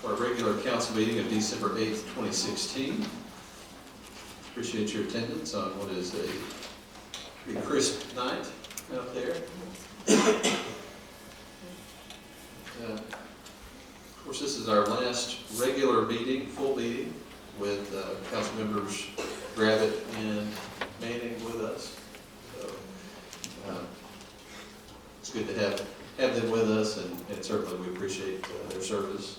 for our regular council meeting of December 8th, 2016. Appreciate your attendance on what is a pretty crisp night out there. Of course, this is our last regular meeting, full meeting, with council members Gravitt and Manning with us. So it's good to have them with us, and certainly we appreciate their service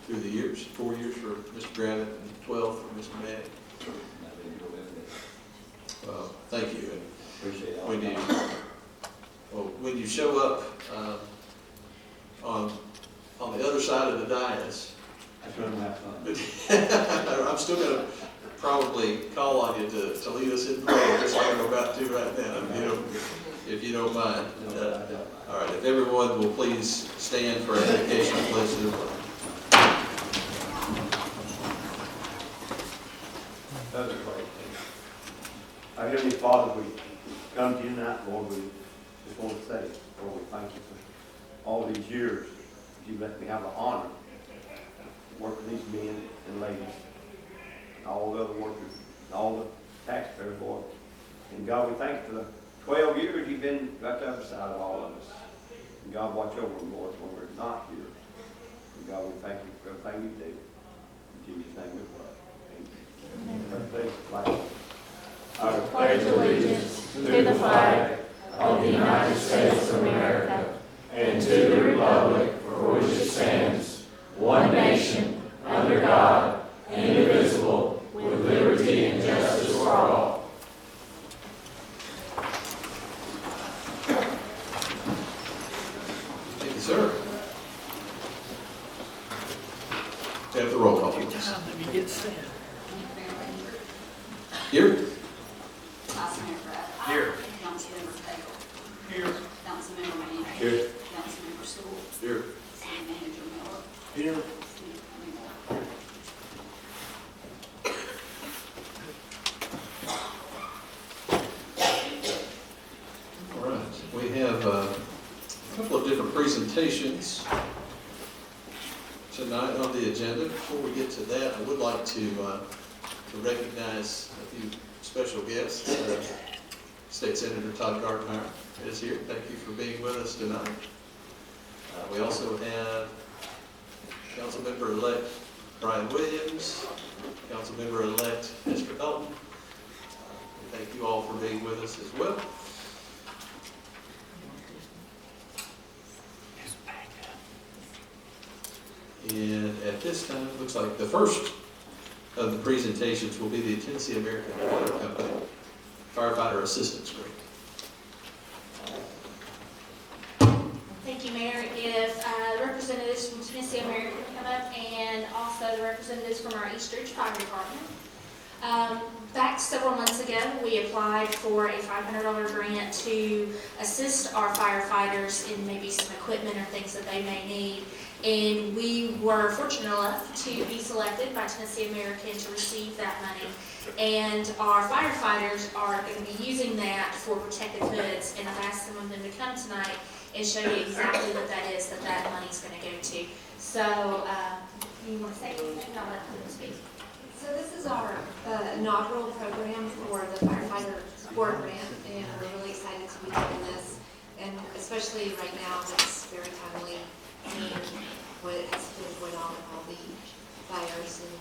through the years. 4 years for Mr. Gravitt and 12 for Mr. Manning. Well, thank you. And appreciate it. When you show up on the other side of the dais, That's going to have fun. I'm still going to probably call on you to lead us in prayer, just like I'm about to right now, if you don't mind. All right, if everyone will please stand for our invocation and pledge to the flag. That's great. Our Heavenly Father, we come to you tonight, Lord. We just want to say, Lord, we thank you for all these years that you let me have the honor to work with these men and ladies, and all the other workers, and all the taxpayers, Lord. And God, we thank you for the 12 years you've been right to the other side of all of us. And God, watch over them, Lord, when we're not here. And God, we thank you for everything you do. In Jesus' name we pray. Amen. I pledge allegiance to the flag of the United States of America and to the republic for which it stands, one nation, under God, indivisible, with liberty and justice for all. Thank you, sir. Have the roll call, please. Let me get set. Here? Councilmember Gravitt. Here. Councilmember Cagle. Here. Councilmember Manning. Here. Councilmember Stoll. Here. City Manager Miller. Here. City Attorney Moore. All right, we have a couple of different presentations tonight on the agenda. Before we get to that, I would like to recognize a few special guests. State Senator Todd Gartenhire is here. Thank you for being with us tonight. We also have Councilmember-elect Brian Williams, Councilmember-elect Mr. Elton. Thank you all for being with us as well. And at this time, it looks like the first of the presentations will be the Tennessee American Water Company Firefighter Assistance Grant. Thank you, Mayor. If representatives from Tennessee American come up, and also the representatives from our East Ridge Fire Department. Back several months ago, we applied for a $500 grant to assist our firefighters in maybe some equipment or things that they may need. And we were fortunate enough to be selected by Tennessee American to receive that money. And our firefighters are going to be using that for protective hoods. And I've asked some of them to come tonight and show you exactly what that is that money's going to go to. So, you want to say anything? I'll let them speak. So this is our inaugural program for the firefighter support grant, and we're really excited to be doing this. And especially right now, it's very timely, seeing what has been going on with all the fires in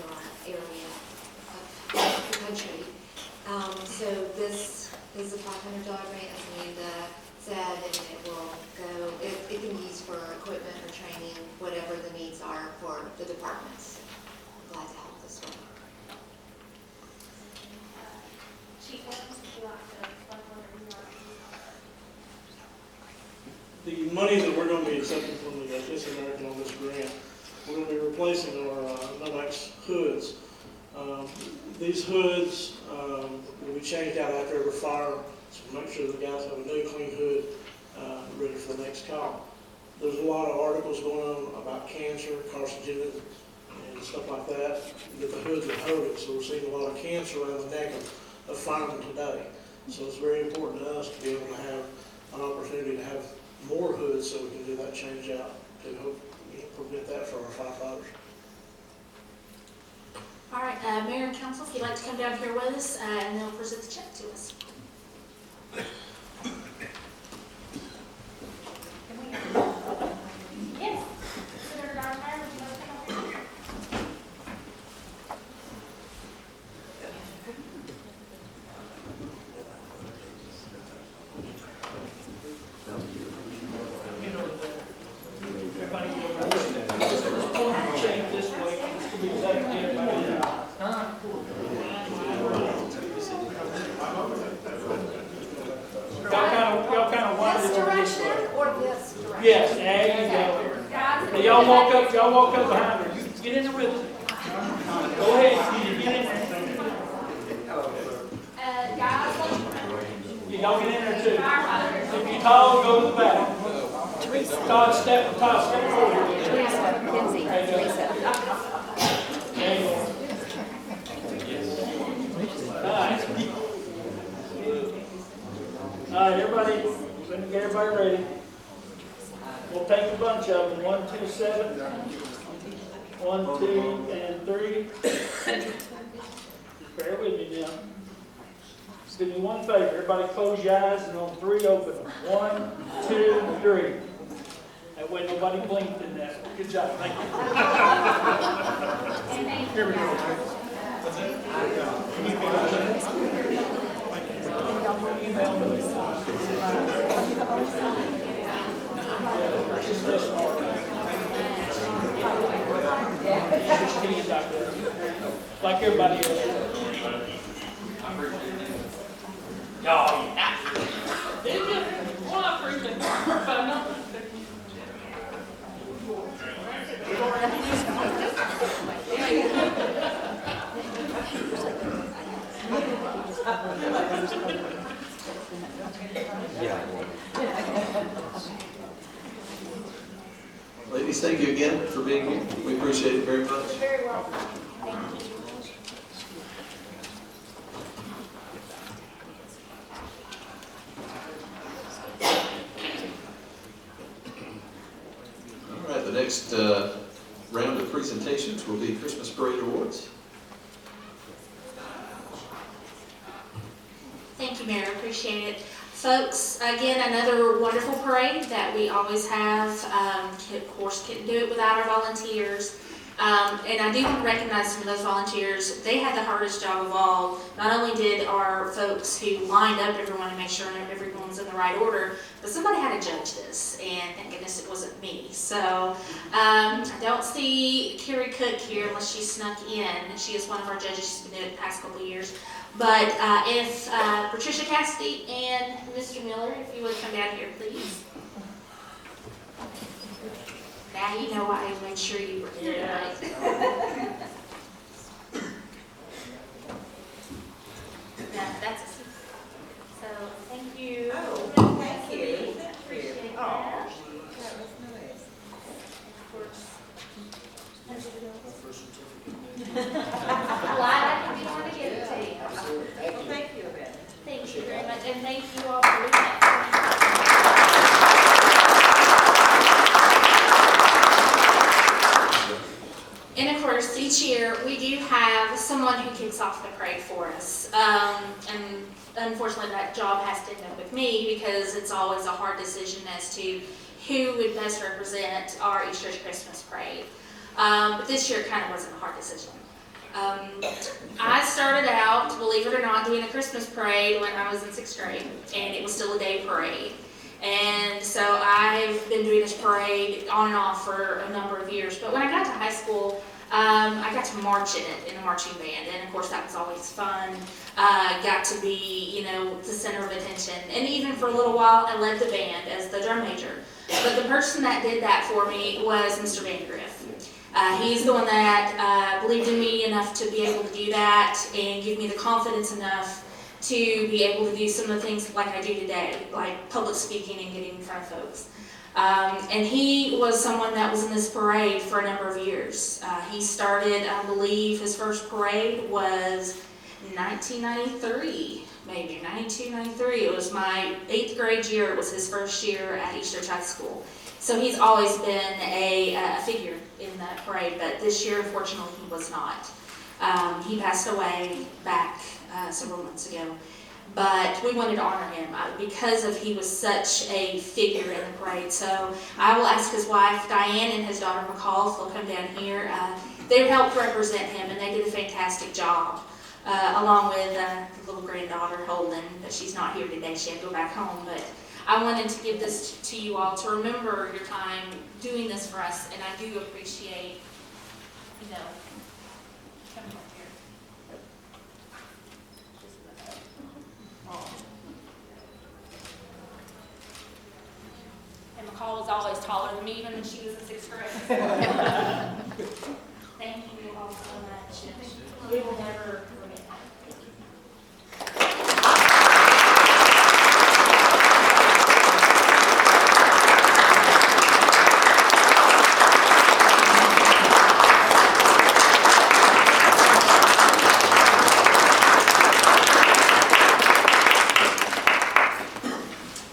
our area of the country. So this is a $500 grant, as Amanda said, and it will go. It can be used for equipment or training, whatever the needs are for the departments. I'm glad to help this one. Chief Williams, would you like to explain what you are? The money that we're going to be accepting from the Tennessee American on this grant, we're going to be replacing our Nomex hoods. These hoods will be changed out after every fire, so make sure the guys have a new clean hood ready for the next call. There's a lot of articles going on about cancer, carcinogens, and stuff like that the hoods are holding. So we're seeing a lot of cancer around the neck of firemen today. So it's very important to us to be able to have an opportunity to have more hoods so we can do that change out to hope prevent that for our firefighters. if you'd like to come down here with us, and they'll present the check to us. Yes. Senator Gardner, would you like to come up? Y'all kind of wanted This it over this direction way. or this direction? Yes, there you go. Guys, Now, y'all walk up behind her. You get in the rhythm. Go ahead, you get in there. Guys, Yeah, y'all get in there too. firefighters. If you're tall, go to the back. Todd, step forward. Teresa, Kinsey, Teresa. There you go. Nice. All right, everybody, let me get everybody ready. We'll take a bunch of them, 1, 2, 7, 1, 2, and 3. Just bear with me now. Just do me one favor, everybody close your eyes and on 3 open them. 1, 2, 3. That way nobody blinked in that. Good job, thank you. Here we go. Just this one. Just tease out there. Like everybody else. Oh, yeah. Did you? Well, I appreciate it. Ladies, thank you again for being here. We appreciate it very much. Very welcome. Thank you. All right, the next round of presentations will be Christmas Parade Awards. Thank you, Mayor. Appreciate it. Folks, again, another wonderful parade that we always have. Of course, couldn't do it without our volunteers. And I do want to recognize some of those volunteers. They had the hardest job of all. Not only did our folks who lined up everyone to make sure everyone's in the right order, but somebody had to judge this, and thank goodness it wasn't me. So I don't see Carrie Cook here unless she snuck in. She is one of our judges. She's been doing it the past couple of years. But if Patricia Cassidy and Mr. Miller, if you would come down here, please. Now you know why I made sure you were here tonight. Yeah, that's it. So, thank you. Oh, thank you. Appreciate Oh, that. that was nice. Of course. Well, I didn't want to give it to you. Well, thank you, Yvette. Thank you very much, and thank you all for doing that. And of course, each year, we do have someone who kicks off the parade for us. And unfortunately, that job has to end up with me because it's always a hard decision as to who would best represent our Easter Christmas parade. But this year, it kind of wasn't a hard decision. I started out, believe it or not, doing a Christmas parade when I was in 6th grade, and it was still a day parade. And so I've been doing this parade on and off for a number of years. But when I got to high school, I got to march in it, in a marching band, and of course that was always fun. Got to be, you know, the center of attention. And even for a little while, I led the band as the drum major. But the person that did that for me was Mr. Vandegrift. He's the one that believed in me enough to be able to do that and give me the confidence enough to be able to do some of the things like I do today, like public speaking and getting in front of folks. And he was someone that was in this parade for a number of years. He started, I believe, his first parade was 1993, maybe 92, 93. It was my 8th grade year. It was his first year at Eastridge High School. So he's always been a figure in that parade, but this year, unfortunately, he was not. He passed away back several months ago. But we wanted to honor him because of he was such a figure in the parade. So I will ask his wife, Diane, and his daughter, McCall, if they'll come down here. They helped represent him, and they did a fantastic job, along with the little granddaughter, Holden, but she's not here today. She had to go back home. But I wanted to give this to you all to remember your time doing this for us, and I do appreciate, coming up here. And McCall was always taller than me, even when she was in 6th grade. Thank you all so much. And we will never forget that.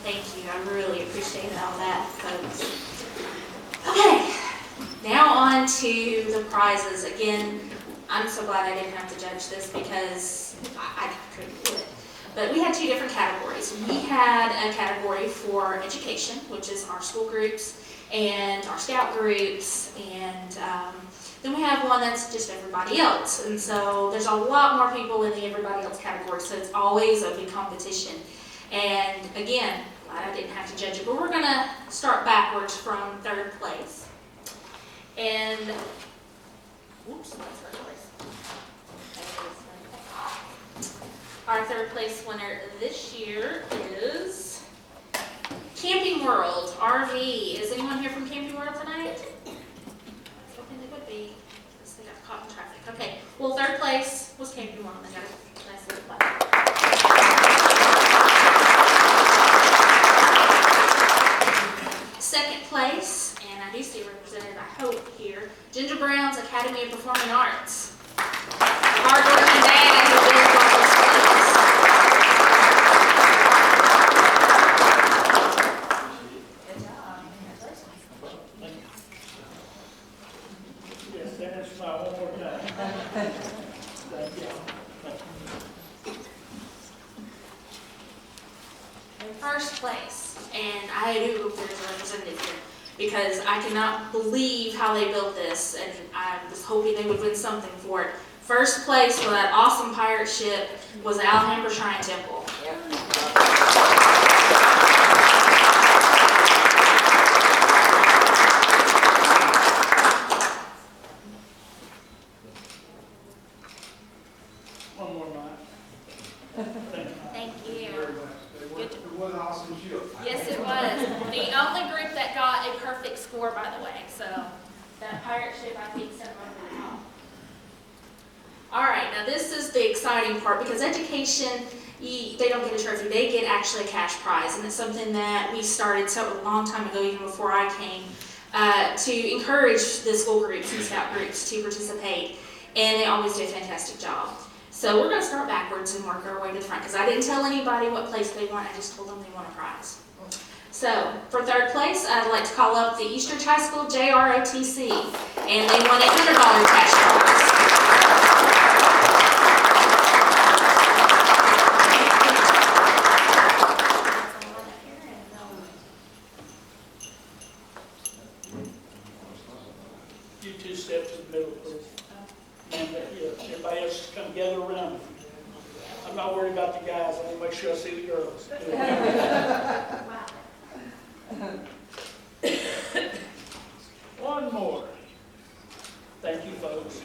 Thank you. I really appreciate all that, folks. Okay, now on to the prizes. Again, I'm so glad I didn't have to judge this because I couldn't do it. But we had 2 different categories. We had a category for education, which is our school groups and our scout groups, and then we have one that's just everybody else. And so there's a lot more people in the everybody else category, so it's always a big competition. And again, glad I didn't have to judge it, but we're gonna start backwards from 3rd place. And, whoops, that's 3rd place. Our 3rd place winner this year is Camping World RV. Is anyone here from Camping World tonight? I was hoping they would be, because they got caught in traffic. Okay, well, 3rd place was Camping World. They got a nice little plaque. 2nd place, and I do see represented, I hope, here, Ginger Brown's Academy of Performing Arts. Hardworking dad who really brought this place. Good job. Yes, stand and smile one more time. Thank you. In 1st place, and I do hope there's a representative here, because I cannot believe how they built this, and I was hoping they would win something for it. 1st place for that awesome pirate ship was the Alhambra Shrine Temple. One more night. Thank you. Good. It was an awesome ship. Yes, it was. The only group that got a perfect score, by the way. So that pirate ship, I think, sent them over the top. All right, now this is the exciting part because education, they don't get a trophy. They get actually a cash prize, and it's something that we started a long time ago, even before I came, to encourage the school groups and scout groups to participate, and they always do a fantastic job. So we're going to start backwards and work our way to the front because I didn't tell anybody what place they want. I just told them they want a prize. So for 3rd place, I'd like to call up the Eastridge High School JROTC, and they won a $100 cash prize. You 2 step to the middle, please. And everybody else come gather around. I'm not worried about the guys. I want to make sure I see the girls. One more. Thank you, folks.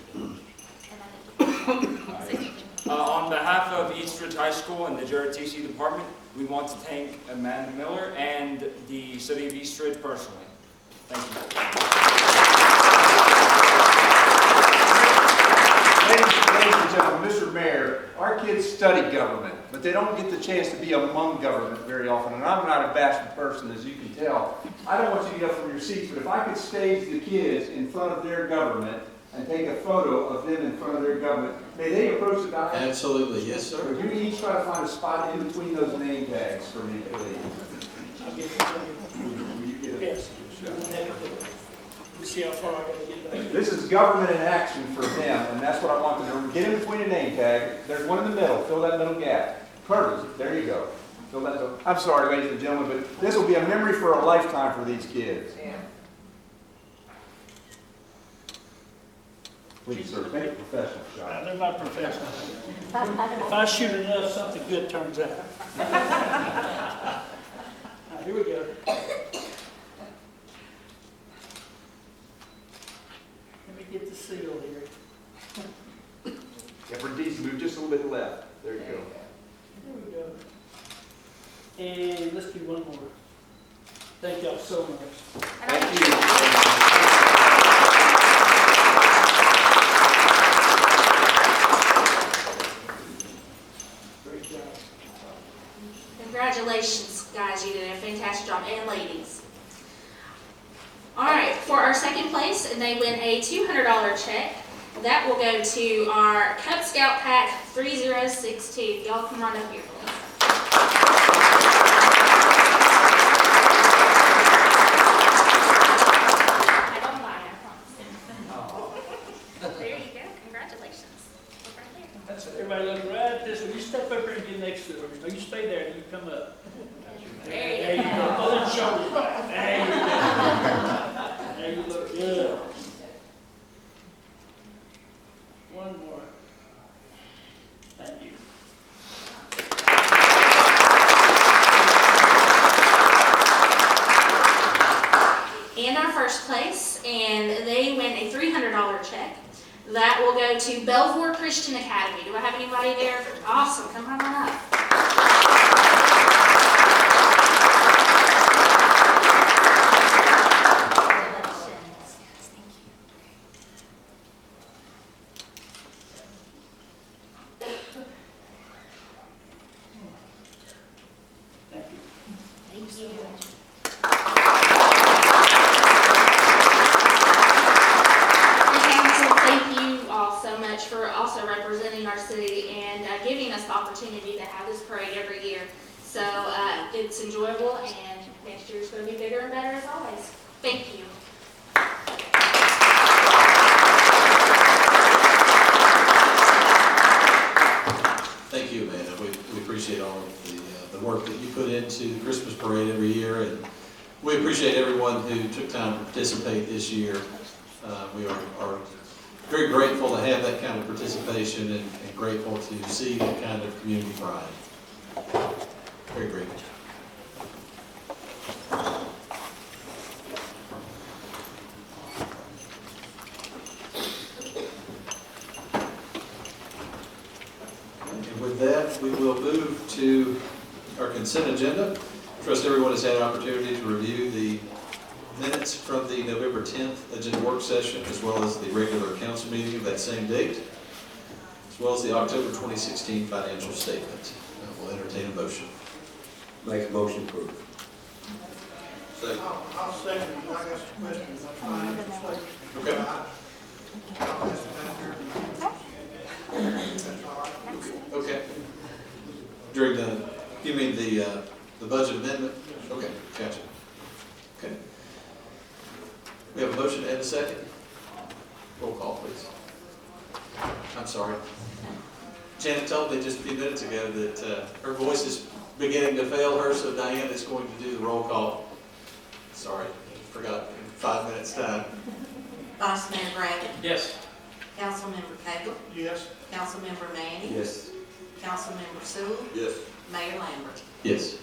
On behalf of Eastridge High School and the JROTC department, we want to thank Amanda Miller and the City of Eastridge personally. Thank you. Ladies and gentlemen, Mr. Mayor, our kids study government, but they don't get the chance to be among government very often. And I'm not a bashful person, as you can tell. I don't want you to get up from your seats, but if I could stage the kids in front of their government and take a photo of them in front of their government, may they approach the dais? Absolutely, yes, sir. Would you each try to find a spot in between those name tags for me, please? I'll get you. Will you get it? Yes. Let's see how far I gotta get back. This is government in action for them, and that's what I want them to get in between the name tag. There's one in the middle. Fill that middle gap. Curtis, there you go. Fill that middle. I'm sorry, ladies and gentlemen, but this will be a memory for a lifetime for these kids. Please, sir, make a professional shot. They're not professional. If I shoot enough, something good turns out. Now, here we go. Let me get the seal here. Yeah, for DC, move just a little bit left. There you go. There we go. And let's do one more. Thank y'all so much. Thank you. Great job. Congratulations, guys, you did a fantastic job, and ladies. All right, for our second place, and they win a $200 check. That will go to our Cub Scout Pack 3062. Y'all come right up here, please. I don't lie, I promise. There you go, congratulations. Look right there. That's it. Everybody look right this way. You step up here and get next to her. No, you stay there and you come up. There you go. Oh, then shoulder back. There you go. There you look good. One more. Thank you. And our first place, and they win a $300 check. That will go to Belvoir Christian Academy. Do I have anybody there? Awesome, come on up. Thank you. Thank you. Thank you all so much for also representing our city and giving us the opportunity to have this parade every year. So it's enjoyable, and next year's going to be bigger and better as always. Thank you. Thank you, Amanda. We appreciate all of the work that you put into the Christmas parade every year, and we appreciate everyone who took time to participate this year. We are very grateful to have that kind of participation and grateful to see that kind of community pride. Very grateful. And with that, we will move to our consent agenda. Trust everyone has had an opportunity to review the minutes from the November 10th agenda work session, as well as the regular council meeting of that same date, as well as the October 2016 financial statement. We'll entertain a motion. Make a motion approved. Second. I'll second it. I got some questions. I'm trying to explain. Okay. That's all right. Okay. During you mean the budget amendment? Okay, gotcha. Okay. We have a motion and a second. Roll call, please. I'm sorry. Janet told me just a few minutes ago that her voice is beginning to fail her, so Diane is going to do the roll call. Sorry, forgot in 5 minutes time. Vice Mayor Brady, Yes. Councilmember Cagle, Yes. Councilmember Manning, Yes. Councilmember Sewell, Yes. Mayor Lambert. Yes.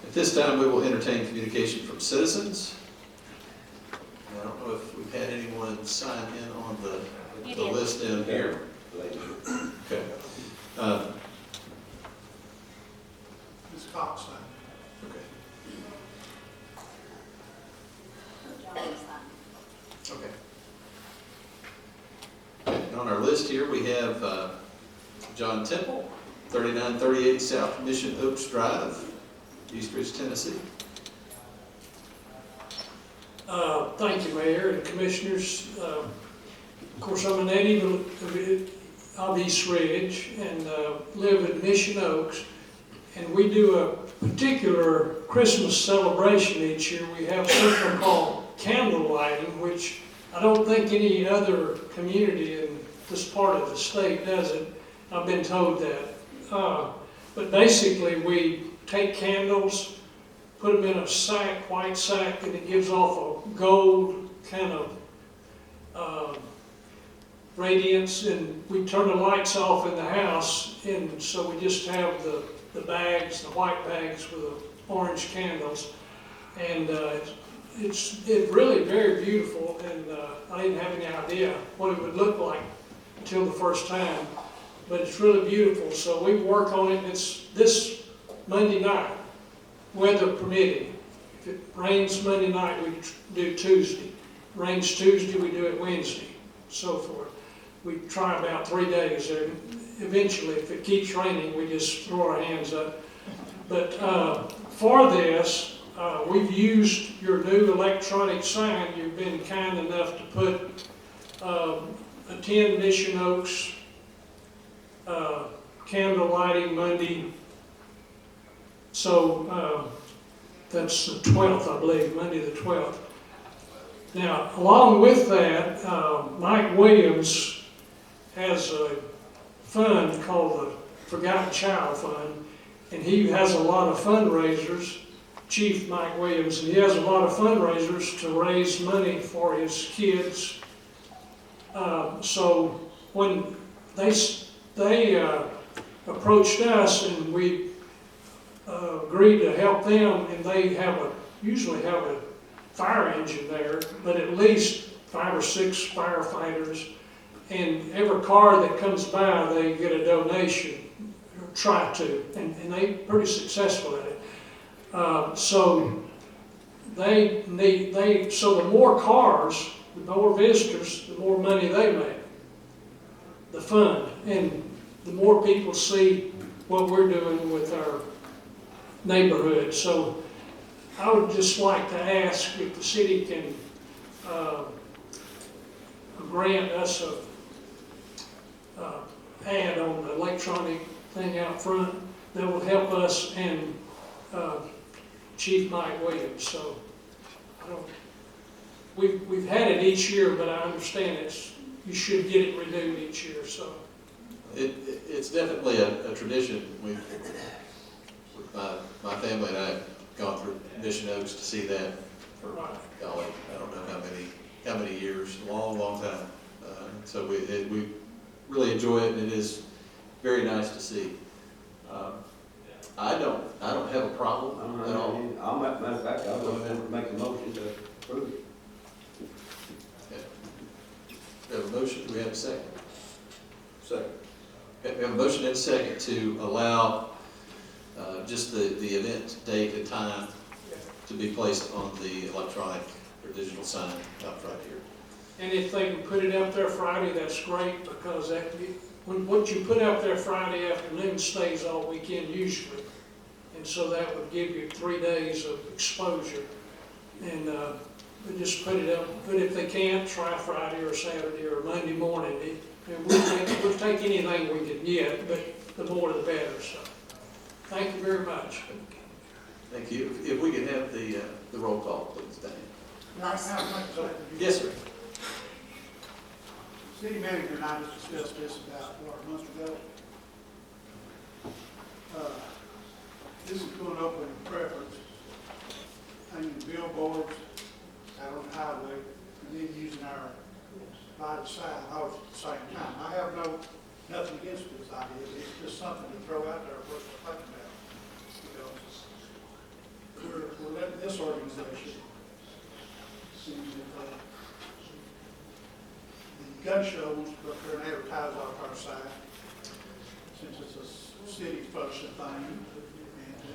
At this time, we will entertain communication from citizens. I don't know if we've had anyone sign in on the list down here. Okay. Ms. Cox. Okay. Okay. And on our list here, we have John Temple, 3938 South Mission Oaks Drive, East Ridge, Tennessee. Thank you, Mayor and Commissioners. Of course, I'm a native of East Ridge and live in Mission Oaks. And we do a particular Christmas celebration each year. We have something called candle lighting, which I don't think any other community in this part of the state does it. I've been told that. But basically, we take candles, put them in a sack, white sack, and it gives off a gold kind of radiance, and we turn the lights off in the house, and so we just have the bags, the white bags with the orange candles, and it's really very beautiful, and I didn't have any idea what it would look like until the first time, but it's really beautiful. So we work on it. It's this Monday night, weather permitting. If it rains Monday night, we do Tuesday. Rains Tuesday, we do it Wednesday, so forth. We try about 3 days, and eventually, if it keeps raining, we just throw our hands up. But for this, we've used your new electronic sign. You've been kind enough to put attend Mission Oaks candle lighting Monday. So that's the 12th, I believe, Monday the 12th. Now, along with that, Mike Williams has a fund called the Forgotten Child Fund, and he has a lot of fundraisers, Chief Mike Williams, and he has a lot of fundraisers to raise money for his kids. So when they approached us, and we agreed to help them, and they usually have a fire engine there, but at least 5 or 6 firefighters, and every car that comes by, they get a donation, or try to, and they're pretty successful at it. So so the more cars, the more visitors, the more money they make, the fund, and the more people see what we're doing with our neighborhood. So I would just like to ask if the city can grant us a ad on the electronic thing out front that will help us and Chief Mike Williams. So we've had it each year, but I understand you should get it renewed each year. So It's definitely a tradition. My family and I have gone through Mission Oaks to see that for, golly, I don't know how many years, long time. So we really enjoy it, and it is very nice to see. I don't have a problem at all. Matter of fact, I would make a motion to approve it. We have a motion, do we have a second? Second. Okay, we have a motion and a second to allow just the event date and time to be placed on the electronic or digital sign up right here. And if they can put it up there Friday, that's great, because what you put up there Friday afternoon stays all weekend usually. And so that would give you 3 days of exposure. And just put it up, but if they can't, try Friday or Saturday or Monday morning. We'll take anything we can get, but the more the better. So thank you very much. Thank you. If we could have the roll call, please, Diane. Yes, sir. City manager and I just discussed this about a month ago. This is going to open preference, hanging billboards out on the highway, and then using our lighted sign all at the same time. I have nothing against this idea. It's just something to throw out there for us to think about. Because we're letting this organization see that the gun show wants to go up there and advertise off our side, since it's a city function thing. And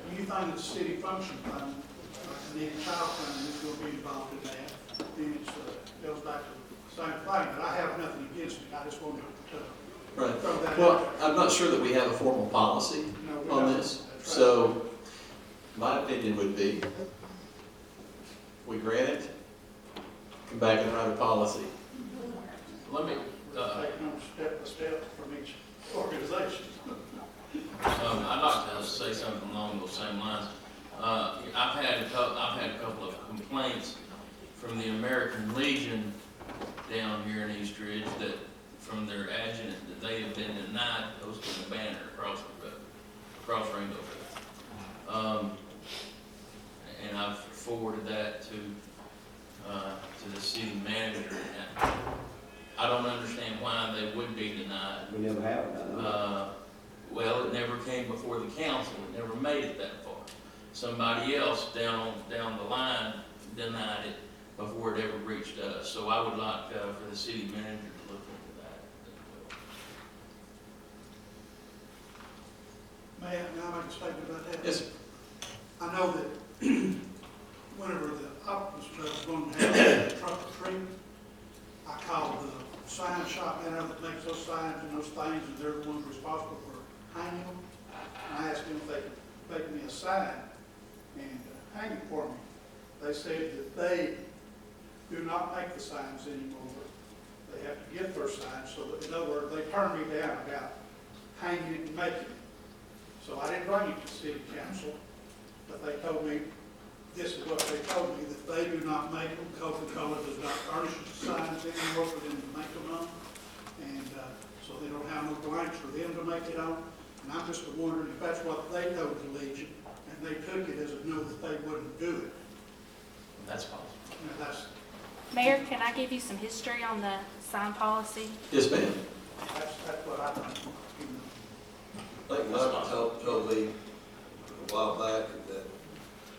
anything that's a city function thing, like the Needy Child Fund is going to be involved in that. Then it goes back to the same thing, but I have nothing against it. I just wanted to Right. throw that out Well, there. I'm not sure that we have a formal policy No, we on don't. this. That's right. So my opinion would be, we grant it, come back and write a policy. Let me, We're taking a step from each organization. I'd like to say something along those same lines. I've had a couple of complaints from the American Legion down here in East Ridge that, from their adjutant, that they have been denied posting a banner across the road, across Rainbow Road. And I've forwarded that to the city manager. And I don't understand why they would be denied. We never have done Well, it never came before the council, it never made it that far. Somebody else down the line denied it before it ever reached us. So I would like for the city manager to look into that as well. May I make a statement about that? Yes, sir. I know that whenever the optimus was going to have a truck or treat, I called the sign shop down there that makes those signs and those things, and they're the ones responsible for hanging them. And I asked them if they could make me a sign and hang it for me. They said that they do not make the signs anymore. They have to get their signs, so that, in other words, they turned me down about hanging it and making it. So I didn't bring it to city council, but they told me, this is what they told me, that they do not make them. Coca-Cola does not furnish the signs anymore for them to make them on. And so they don't have no blanks for them to make it on. And I'm just wondering if that's what they told the Legion, and they took it as a no that they wouldn't do it. That's possible. And that's Mayor, can I give you some history on the sign policy? Yes, ma'am. what I think. You know. I think Michael told me a while back that the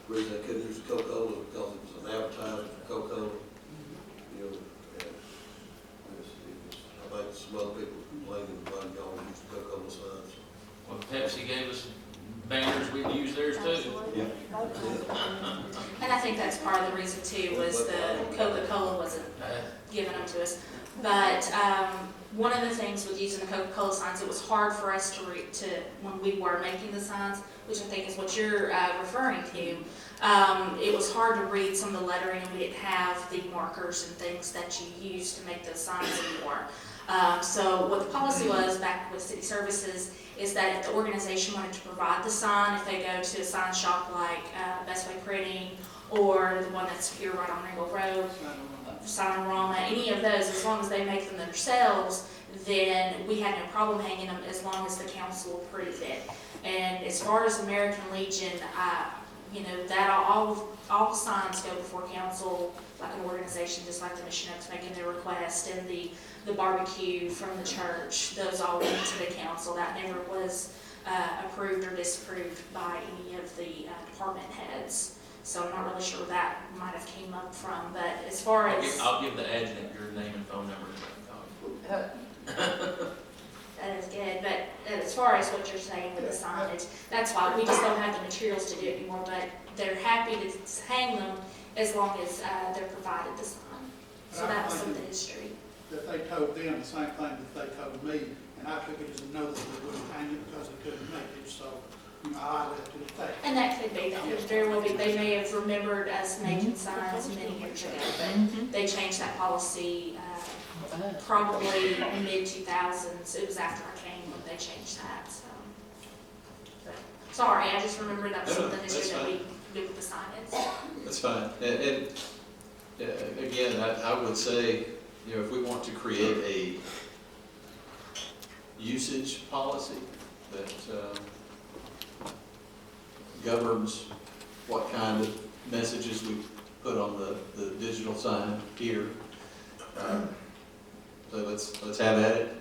reason they couldn't use Coca-Cola was because it was an advertisement for Coca-Cola. You know, and I think some other people complaining about y'all use Coca-Cola signs. Well, Pepsi gave us banners, we can use theirs too. And I think that's part of the reason too, was the Coca-Cola wasn't giving them to us. But one of the things with using the Coca-Cola signs, it was hard for us to when we were making the signs, which I think is what you're referring to. It was hard to read some of the lettering, and we didn't have the markers and things that you use to make those signs anymore. So what the policy was back with city services is that if the organization wanted to provide the sign, if they go to a sign shop like Best Way Printing or the one that's here right on Ringo Road, Signorama, any of those, as long as they make them themselves, then we had no problem hanging them as long as the council approved it. And as far as American Legion, you know, that all signs go before council, like an organization, just like the Mission Oaks making their request, and the barbecue from the church, those all went to the council. That never was approved or disapproved by any of the department heads. So I'm not really sure where that might have came up from, but as far as... I'll give the adjutant your name and phone number. That is good, but as far as what you're saying with the signage, that's why we just don't have the materials to do it anymore, but they're happy to hang them as long as they're provided the sign. So that was some of the history. That they told them the same thing that they told me, and I took it as a no that they wouldn't hang it because they couldn't make it, so you know, I left it at that. And that could be, that could very well be, they may have remembered us making signs many years ago, but they changed that policy probably mid-2000s. It was after I came when they changed that, so. But, sorry, I just remembered that was something this year that we did with the signage. That's fine. And again, I would say, you know, if we want to create a usage policy that governs what kind of messages we put on the digital sign here, so let's have at it.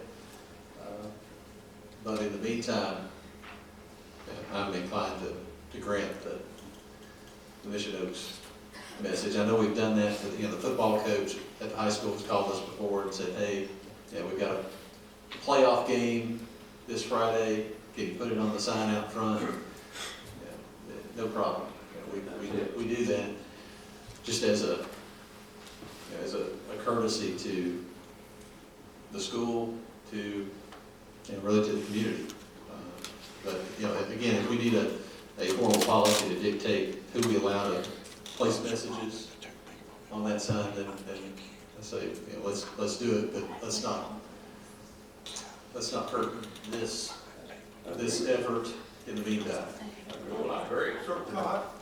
But in the meantime, I'm inclined to grant the Mission Oaks message. I know we've done that. You know, the football coach at the high school has called us before and said, "Hey, yeah, we've got a playoff game this Friday. Can you put it on the sign out front?" Yeah, no problem. You know, we do that just as a courtesy to the school, to really to the community. But you know, again, if we need a formal policy to dictate who we allow to place messages on that sign, then I say, you know, let's do it, but let's not hurt this this effort in the meantime. Well, I agree.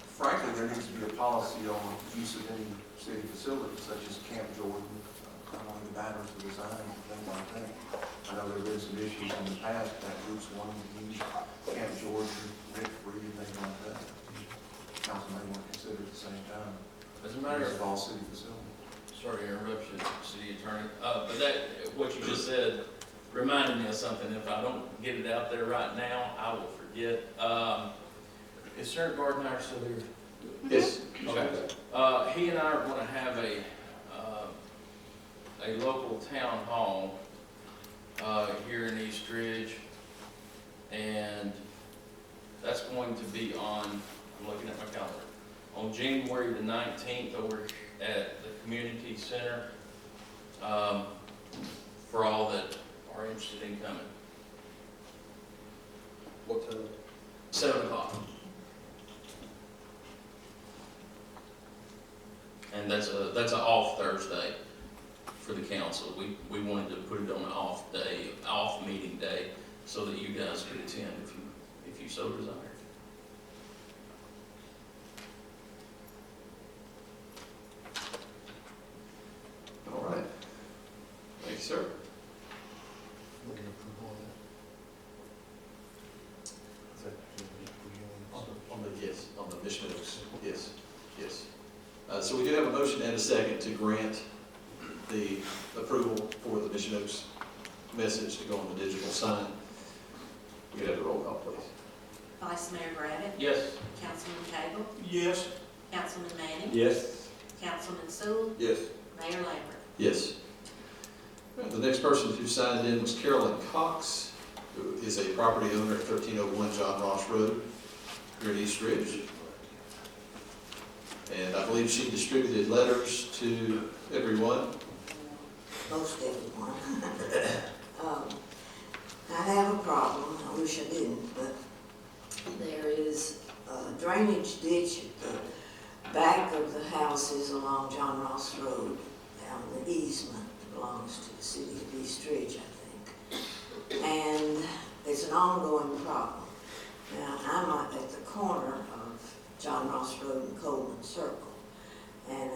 Frankly, there needs to be a policy on use of any city facilities such as Camp Jordan, along the matters of design, things like that. I know there have been some issues in the past that groups wanting to use Camp Jordan, Rick Free, and things like that. Council may want to consider at the same time. As a matter Use of of all city facilities. Sorry to interrupt you, city attorney, but what you just said reminded me of something. If I don't get it out there right now, I will forget. Is Senator Gardenhire still here? Yes. Okay. He and I are gonna have a local town hall, here in East Ridge. And that's going to be on, I'm looking at my calendar, on January the 19th over at the community center, for all that are interested in coming. What time? 7 o'clock. And that's a off Thursday for the council. We wanted to put it on an off day, off meeting day, so that you guys could attend if you so desire. All right. Thank you, sir. On the Mission Oaks, yes, yes. So we do have a motion and a second to grant the approval for the Mission Oaks message to go on the digital sign. We could have the roll call, please. Vice Mayor Griffin. Yes. Councilman Cagle. Yes. Councilman Manning. Yes. Councilman Sewell. Yes. Mayor Lambert. Yes. The next person who signed in was Carolyn Cox, who is a property owner at 1301 John Ross Road here in East Ridge. And I believe she distributed letters to everyone. Most everyone. I have a problem, I wish I didn't, but there is a drainage ditch at the back of the houses along John Ross Road, down the easement that belongs to the city of East Ridge, I think. And it's an ongoing problem. Now, I'm at the corner of John Ross Road and Coleman Circle, and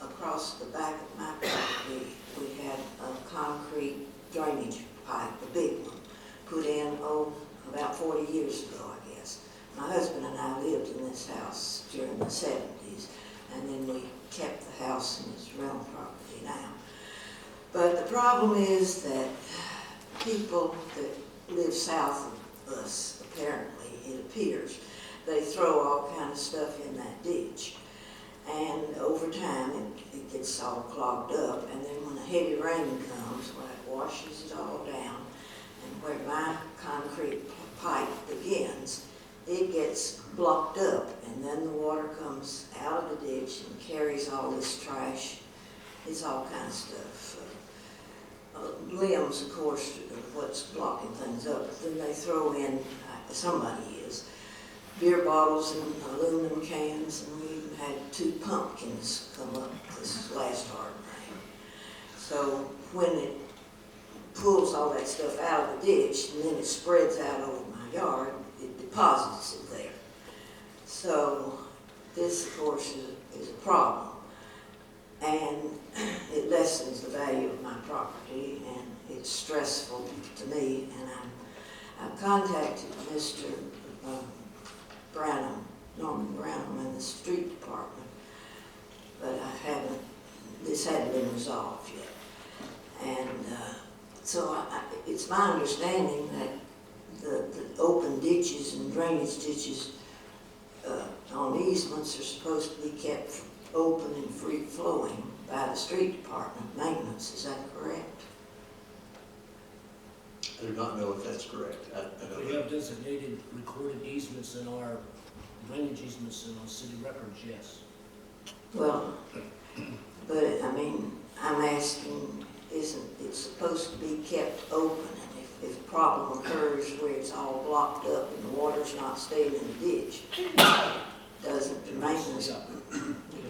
across the back of my property, we had a concrete drainage pipe, a big one, put in, about 40 years ago, I guess. My husband and I lived in this house during the 70s, and then we kept the house and it's rental property now. But the problem is that people that live south of us, apparently, it appears, they throw all kind of stuff in that ditch. And over time, it gets all clogged up, and then when a heavy rain comes, well, it washes it all down, and where my concrete pipe begins, it gets blocked up, and then the water comes out of the ditch and carries all this trash. It's all kind of stuff. Limbs, of course, are what's blocking things up, but then they throw in, somebody is, beer bottles and aluminum cans, and we even had 2 pumpkins come up this last hard rain. So when it pulls all that stuff out of the ditch and then it spreads out over my yard, it deposits it there. So this, of course, is a problem. And it lessens the value of my property, and it's stressful to me. And I've contacted Mr. Branham, Norman Branham, in the street department, but this hadn't been resolved yet. And so it's my understanding that the open ditches and drainage ditches on easements are supposed to be kept open and free flowing by the street department maintenance. Is that correct? I do not know if that's correct. I know We that. have designated recorded easements in our drainage easements in our city records, yes. Well, but I mean, I'm asking, isn't it supposed to be kept open? And if a problem occurs where it's all blocked up and the water's not staying in the ditch, doesn't the maintenance?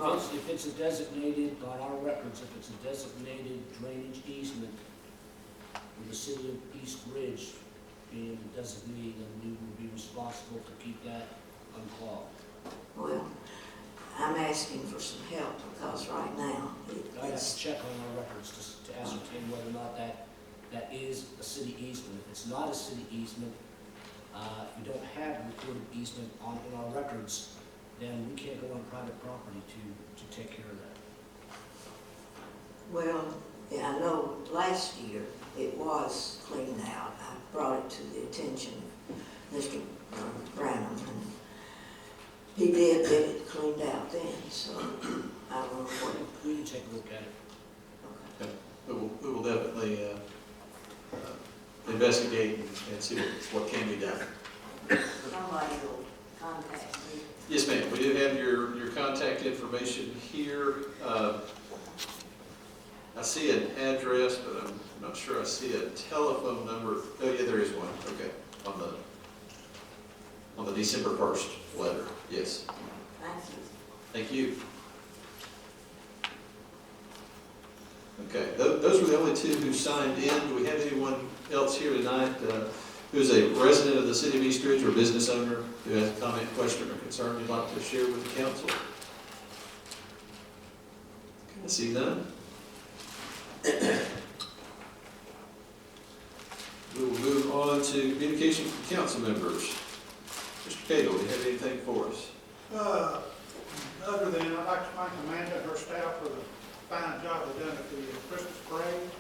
If it's a designated, on our records, if it's a designated drainage easement in the city of East Ridge, being the designee, then we will be responsible to keep that unclogged. Well, I'm asking for some help because right now I have it's, to check on our records to ascertain whether or not that is a city easement. If it's not a city easement, if we don't have a recorded easement in our records, then we can't go on private property to take care of that. well, yeah, I know last year it was cleaned out. I brought it to the attention of Mr. Branham, and he did get it cleaned out then, so I don't know what it. We can take a look at it. Okay. We will definitely investigate and see what can be done. Somebody will contact me. Yes, ma'am, we do have your contact information here. I see an address, but I'm not sure I see a telephone number. Oh, yeah, there is one, okay, on the December 1st letter, yes. Thank you. Thank you. Okay, those were the only two who signed in. Do we have anyone else here tonight who's a resident of the city of East Ridge or business owner who has a comment, question, or concern you'd like to share with the council? I see none. We will move on to communication from council members. Mr. Cagle, do you have anything for us? Other than, I'd like to thank Amanda and her staff for the fine job they done at the Christmas parade,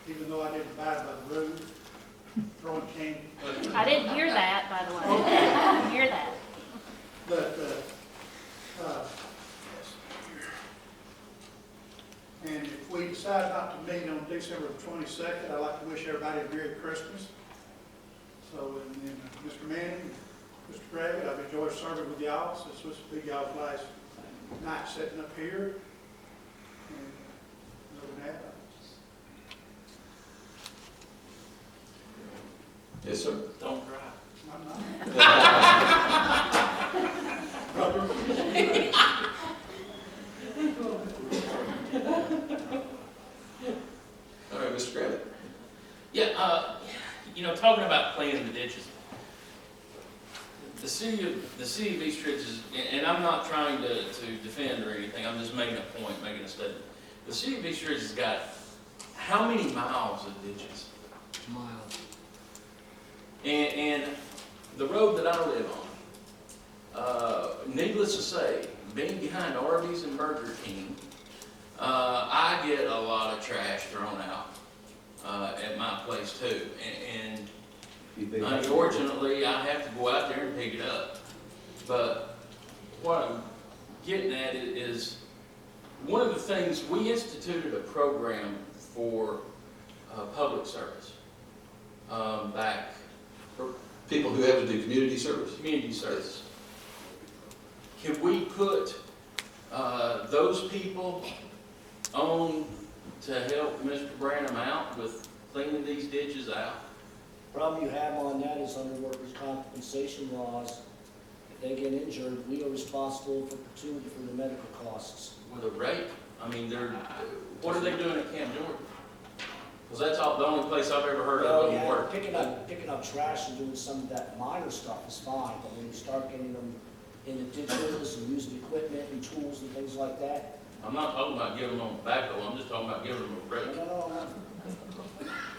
even though I didn't abide by the rules, throwing candy. I didn't hear that, by the way. I didn't hear that. But, and if we decide not to meet on December the 22nd, I'd like to wish everybody a Merry Christmas. So, and then Mr. Manning, Mr. Gregg, I've enjoyed serving with y'all. So this was to be y'all's last night sitting up here. And other than that, Yes, sir. Don't cry. I'm not. All right, Mr. Gravett. Yeah, talking about cleaning the ditches. The city of East Ridge is, and I'm not trying to defend or anything, I'm just making a point, making a statement. The city of East Ridge has got how many miles of ditches? Miles. And the road that I live on, needless to say, being behind Arby's and Burger King, I get a lot of trash thrown out at my place too. And unfortunately, I have to go out there and pick it up. But what I'm getting at is, one of the things, we instituted a program for public service back. For people who have to do community service. Community service. Can we put those people on to help Mr. Branham out with cleaning these ditches out? Problem you have on that is under workers' compensation laws, if they get injured, we are responsible for gratuity for the medical costs. With a rate? I mean, what are they doing at Camp Jordan? Because that's the only place I've ever heard of them work. Picking up trash and doing some of that minor stuff is fine, but when you start getting them in the ditches and using equipment and tools and things like that. I'm not talking about giving them a backhoe, I'm just talking about giving them a rate. No.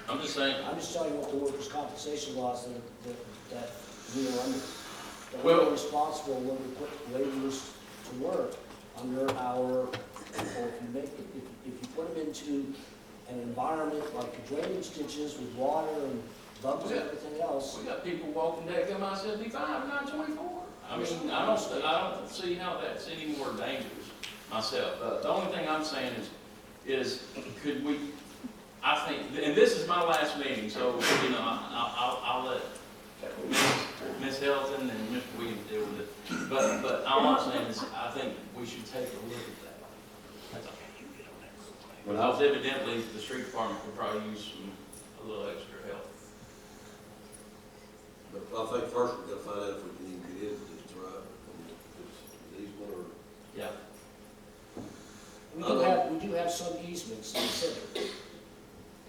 I'm just saying. I'm just telling you what the workers' compensation laws that we are under. That Well, we're responsible when we put laborers to work under our, or if you put them into an environment like the drainage ditches with water and bugs and everything else. We got people walking that come out 75 and 924. I mean, I don't see how that's any more dangerous myself. The only thing I'm saying is could we, I think, and this is my last meeting, so, I'll let Ms. Helton and Mr. Williams deal with it. But all I'm saying is, I think we should take a look at that. That's all. Because evidently, the street department could probably use a little extra help. But I think first we've got to find out if we can even get into this, right? If it's an easement or. Yeah. We do have some easements in the city,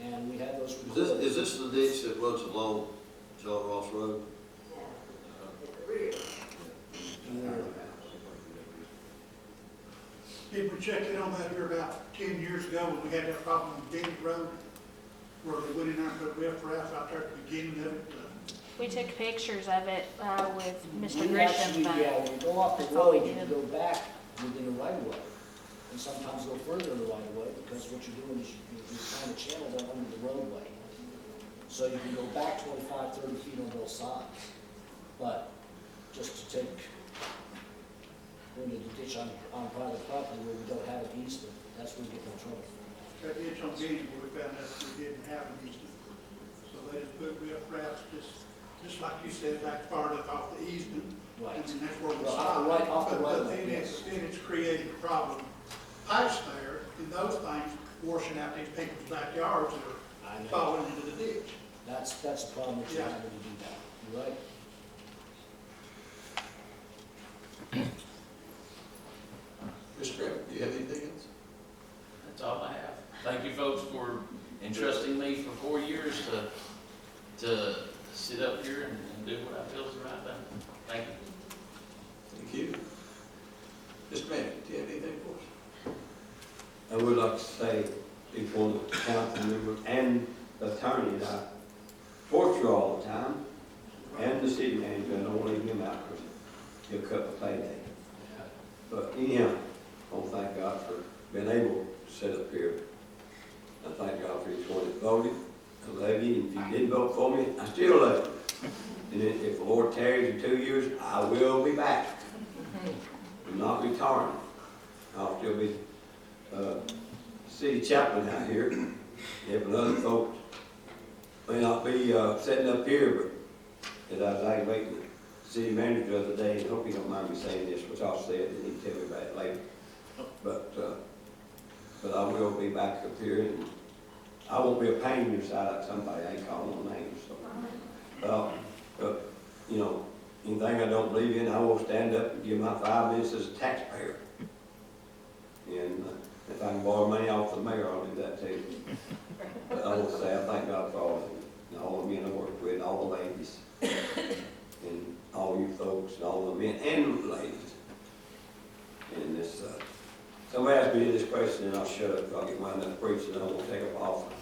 and we have those. Is this the ditch that runs along John Ross Road. At the rear. Did we check in on that here about 10 years ago when we had that problem on Bennett Road? Where they went in there and put riffraff out there at the beginning of it? We took pictures of it with Mr. We Grisham. actually, but when you go off the that's all we road, you did. can go back within the right of way. And sometimes go further in the right of way, because what you're doing is you're trying to channel that under the roadway. So you can go back 25, 30 feet on both sides. But just to take, go into the ditch on private property where we don't have an easement, that's where we get in trouble. That ditch on Bennett, where we found out we didn't have an easement. So they just put riffraff, just like you said, back far enough off the easement. Right. And then that's where we Well, stopped. off the right But of way, then yes. it's created a problem past there, and those things washing out these people's backyards that I are know. falling into the ditch. That's a problem that you're Yeah. having to do that. You're right. Mr. Graham, do you have anything else? That's all I have. Thank you folks for entrusting me for 4 years to sit up here and do what I feel is the right thing. Thank you. Thank you. Mr. Manning, do you have anything for us? I would like to say, before the council members and attorney, that I torture all the time, and the city manager, and don't leave him out because he'll cut the payday. But anyhow, I want to thank God for being able to sit up here. I thank God for each one that voted. I love you, and if you didn't vote for me, I still love you. And if the Lord tarries in 2 years, I will be back. I'm not retiring. I'll still be city chaplain out here. If other folks may not be sitting up here, but as I was aggravating the city manager the other day, and hope you don't mind me saying this, which I'll say it, and he can tell me about it later. But I will be back up here, and I won't be a pain in your side like somebody. I ain't calling no names. So, but you know, anything I don't believe in, I will stand up and give my 5 minutes as a taxpayer. And if I can borrow money off the mayor, I'll do that too. But I will say, I thank God for all of you, and all the men I work with, and all the ladies, and all you folks, and all the men and ladies. And this, somebody asked me this question, and I'll shut up, if I get wound up preaching, I won't take up offering.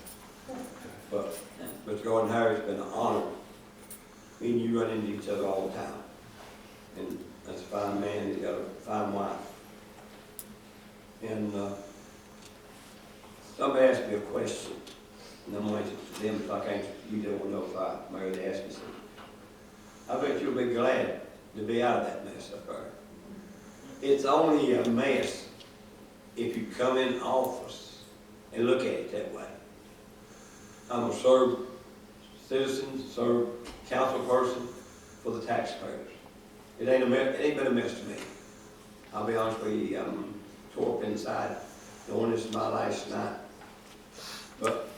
But Mr. Gordon Harris, it's been an honor. Me and you run into each other all the time. And that's a fine man, he's got a fine wife. And somebody asked me a question, and I'm going to answer it to them if I can't, you don't know if I married ask you something. I bet you'll be glad to be out of that mess up there. It's only a mess if you come in office and look at it that way. I'm gonna serve citizens, serve council person for the taxpayers. It ain't been a mess to me. I'll be honest with you, I'm tore up inside, knowing this is my last night. But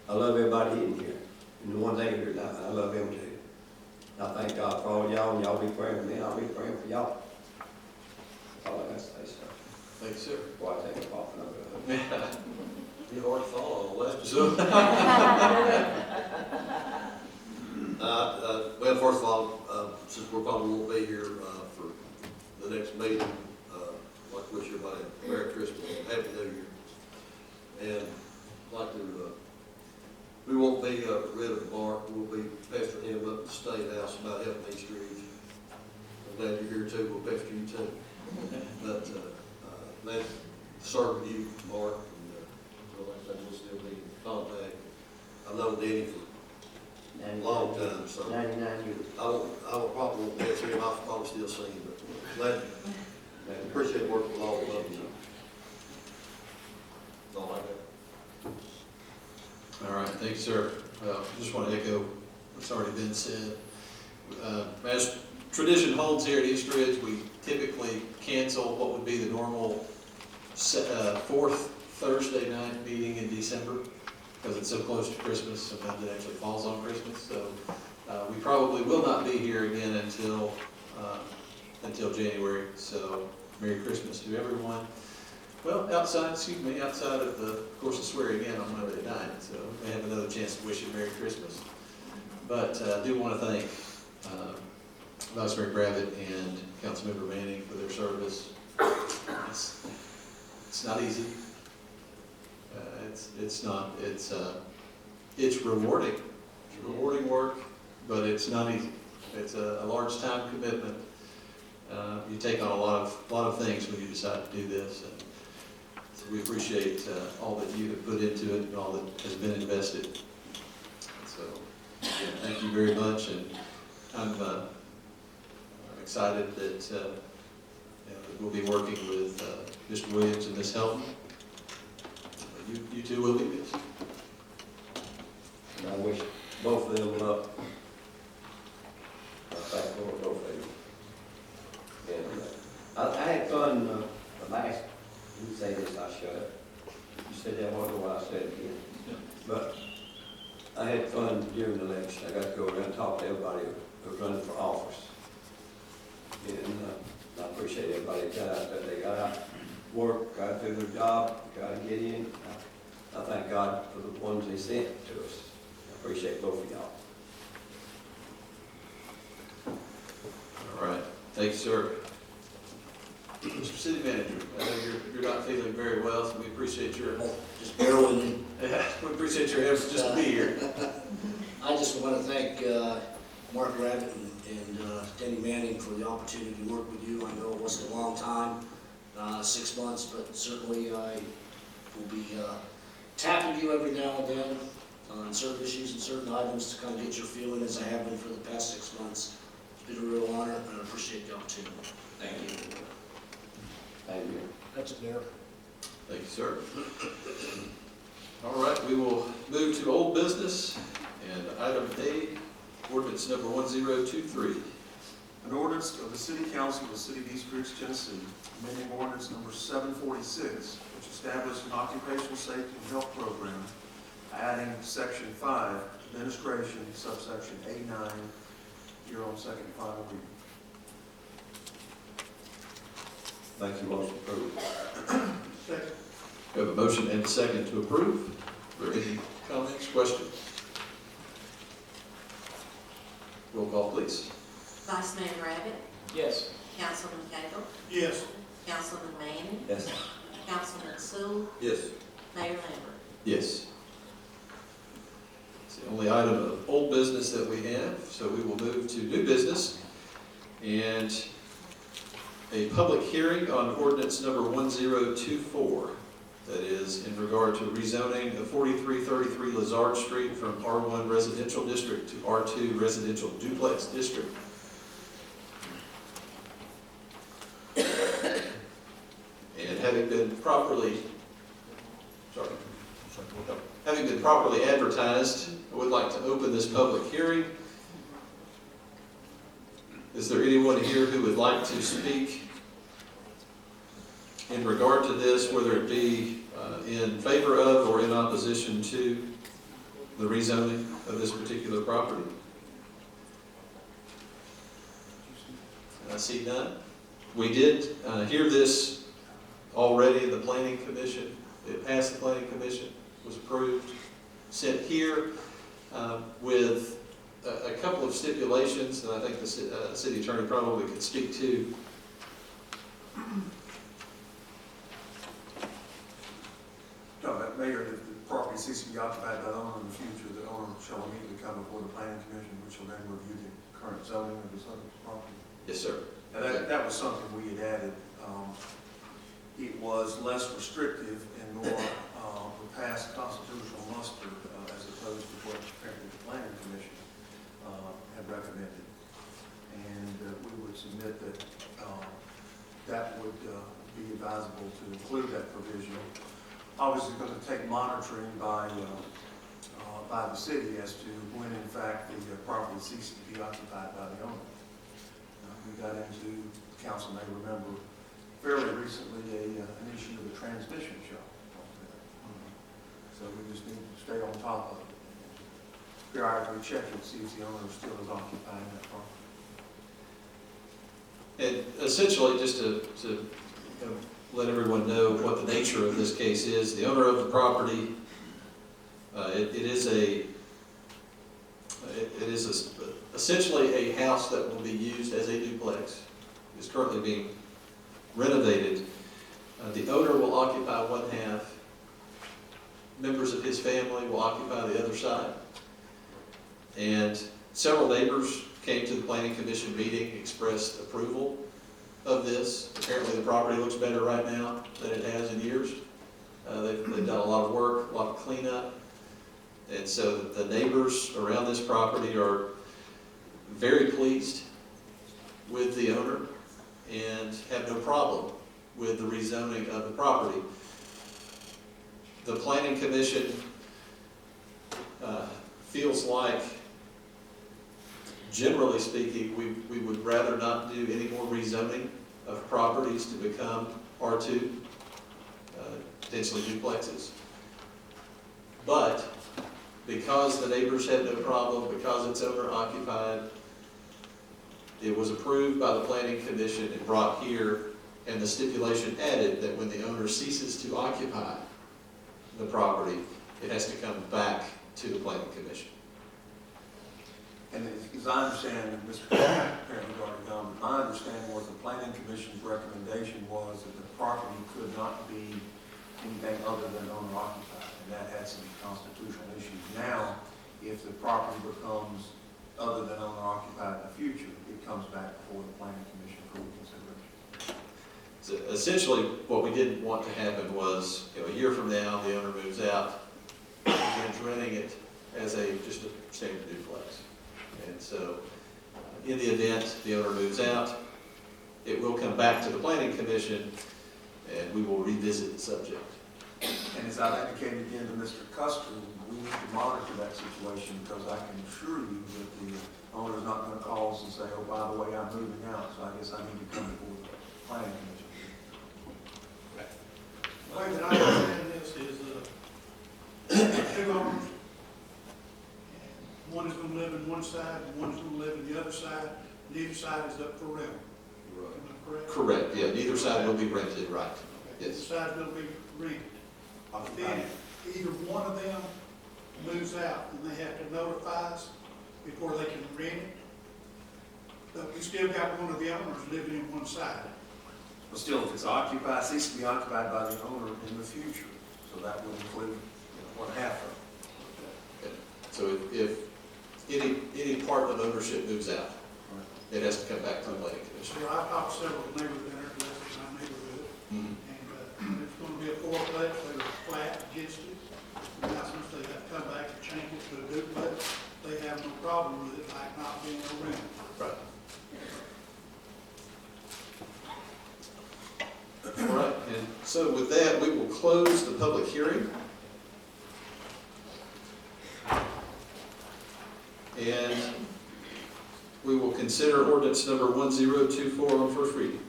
I love everybody in here, and the ones ain't here tonight, I love them too. I thank God for all y'all, and y'all be praying for me, and I'll be praying for y'all. That's all I got to say, sir. Thanks, sir. Before I take a off and over. You hard to follow on the left. So, well, first of all, since we're probably won't be here for the next meeting, I'd like to wish everybody a Merry Christmas and Happy New Year. And I'd like to, we won't be rid of Mark. We'll be pestering him up at the State House about helping East Ridge. I'm glad you're here too. We'll pester you too. But glad to serve you, Mark. Like I said, we'll still be in contact. I've known Denny for a long time, so 99 years. I will probably won't miss him. I'll probably still see him, but glad, appreciate working with all of them. That's all I got. All right, thanks, sir. Just want to echo what's already been said. As tradition holds here at East Ridge, we typically cancel what would be the normal fourth Thursday night meeting in December because it's so close to Christmas. Sometimes it actually falls on Christmas. So we probably will not be here again until January. So Merry Christmas to everyone. Well, outside of the, of course, the swearing in on Monday night. So we may have another chance to wish you Merry Christmas. But I do want to thank Vice Mayor Gravitt and Councilmember Manning for their service. It's not easy. It's rewarding. It's rewarding work, but it's not easy. It's a large time commitment. You take on a lot of things when you decide to do this, and so we appreciate all that you have put into it and all that has been invested. So, again, thank you very much, and I'm excited that that we'll be working with Mr. Williams and Ms. Helton. You two will be missed. And I wish both of them luck. I thank both of them. And I had fun the last, you say this, I shut up. You said that one while I said it again. But I had fun during the election. I got to go around and talk to everybody who was running for office. And I appreciate everybody that got out there. They got out, work, got to do their job, got to get in. I thank God for the ones they sent to us. I appreciate both of y'all. All right. Thank you, sir. Mr. City Manager, I know you're not feeling very well, so we appreciate your Just bear with me. we appreciate your efforts just to be here. I just want to thank Mark Rabbit and Denny Manning for the opportunity to work with you. I know it wasn't a long time, 6 months, but certainly I will be tapping you every now and then on certain issues and certain items to kind of get your feeling, as I have been for the past 6 months. It's been a real honor, and I appreciate the opportunity. Thank you. Thank you. That's it, Mayor. Thank you, sir. All right, we will move to old business, and item A, ordinance number 1023. An ordinance of the City Council of the City of East Ridge, Tennessee, amending ordinance number 746, which established an occupational safety and health program, adding section 5, administration, subsection A9, here on second and final reading. Thank you, motion approved. Second. We have a motion and a second to approve. Are there any comments, questions? Roll call, please. Vice Mayor Rabbit, Yes. Councilman Cagle, Yes. Councilman Manning, Yes. Councilman Sewell, Yes. Mayor Lambert. Yes. It's the only item of old business that we have, so we will move to new business. And a public hearing on ordinance number 1024. That is in regard to rezoning of 4333 Lazard Street from R1 Residential District to R2 Residential Duplex District. And having been properly advertised, I would like to open this public hearing. Is there anyone here who would like to speak in regard to this, whether it be in favor of or in opposition to the rezoning of this particular property? I see none. We did hear this already in the Planning Commission. It passed the Planning Commission, was approved, sent here with a couple of stipulations that I think the city attorney probably could speak to. Mayor, if the property ceases to be occupied by the owner in the future, the owner shall immediately come before the planning commission, which will then review the current zoning of the subject property. Yes, sir. And that was something we had added. It was less restrictive and more would pass constitutional muster as opposed to what apparently the planning commission had recommended. And we would submit that that would be advisable to include that provision. Obviously, going to take monitoring by the city as to when, in fact, the property ceases to be occupied by the owner. We got into, the council may remember, fairly recently an issue of a transmission show. So we just need to stay on top of it. Periodically check and see if the owner still is occupying that property. And essentially, just to let everyone know what the nature of this case is, the owner of the property, it is a It is essentially a house that will be used as a duplex. It's currently being renovated. The owner will occupy one half. Members of his family will occupy the other side. And several neighbors came to the planning commission meeting, expressed approval of this. Apparently the property looks better right now than it has in years. They've done a lot of work, a lot of cleanup. And so the neighbors around this property are very pleased with the owner and have no problem with the rezoning of the property. The planning commission feels like, generally speaking, we would rather not do any more rezoning of properties to become R2, potentially duplexes. But because the neighbors had no problem, because it's owner occupied, it was approved by the planning commission and brought here, and the stipulation added that when the owner ceases to occupy the property, it has to come back to the planning commission. And as I understand, Mr. Apparently already gone, but my understanding was the planning commission's recommendation was that the property could not be anything other than owner occupied, and that had some constitutional issues. Now, if the property becomes other than owner occupied in the future, it comes back before the planning commission for reconsideration. So essentially, what we didn't want to happen was, a year from now, the owner moves out, begins renting it as just a standard duplex. And so, in the event the owner moves out, it will come back to the planning commission, and we will revisit the subject. And as I've indicated again to Mr. Custer, we need to monitor that situation, because I can assure you that the owner is not going to call us and say, oh, by the way, I'm moving out, so I guess I need to come before the planning commission. The way that I understand this is, two owners. One is gonna live in one side, and one is gonna live in the other side. Neither side is up for rental. Am I correct? Correct, yeah, neither side will be rented, right. Neither Yes. side will be rented. Then either one of them moves out, and they have to notify us before they can rent it. But we still got one of the owners living in one side. But still, if it's occupied, ceases to be occupied by the owner in the future, so that would include one half of it. So if any part of ownership moves out, it has to come back to the planning commission. So I talked to several neighbors there, less than my neighborhood, and it's gonna be a fourplex, they were flat against it. Now, since they have to come back and change it to a duplex, they have no problem with it, like not being a rental. Right. All right, and so with that, we will close the public hearing. And we will consider ordinance number 1024 on first reading.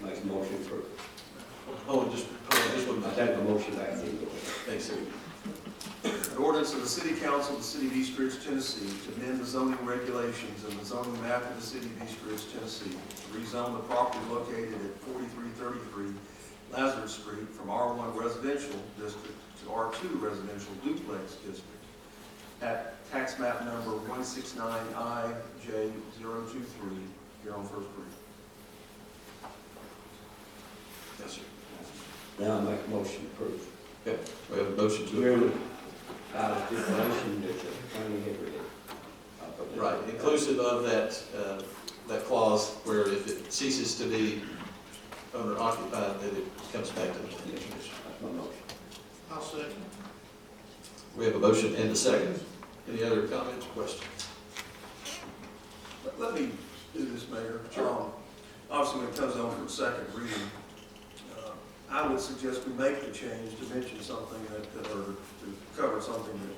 Make a motion for, Hold on just one I minute. take the motion back. Thanks, sir. An ordinance of the City Council of the City of East Ridge, Tennessee, to amend the zoning regulations and the zoning map of the City of East Ridge, Tennessee, to rezone the property located at 4333 Lazarus Street from R1 Residential District to R2 Residential Duplex District at tax map number 169IJ023, here on first reading. Yes, sir. Now I make a motion to approve. Okay, we have a motion to Really? approve. Out of stipulation that the county had read. Right, inclusive of that clause where if it ceases to be owner occupied, that it comes back to the planning commission. That's my motion. I'll second. We have a motion and a second. Any other comments or questions? Let me do this, Mayor. Obviously, when it comes on for the second reading, I would suggest we make the change to mention something or to cover something that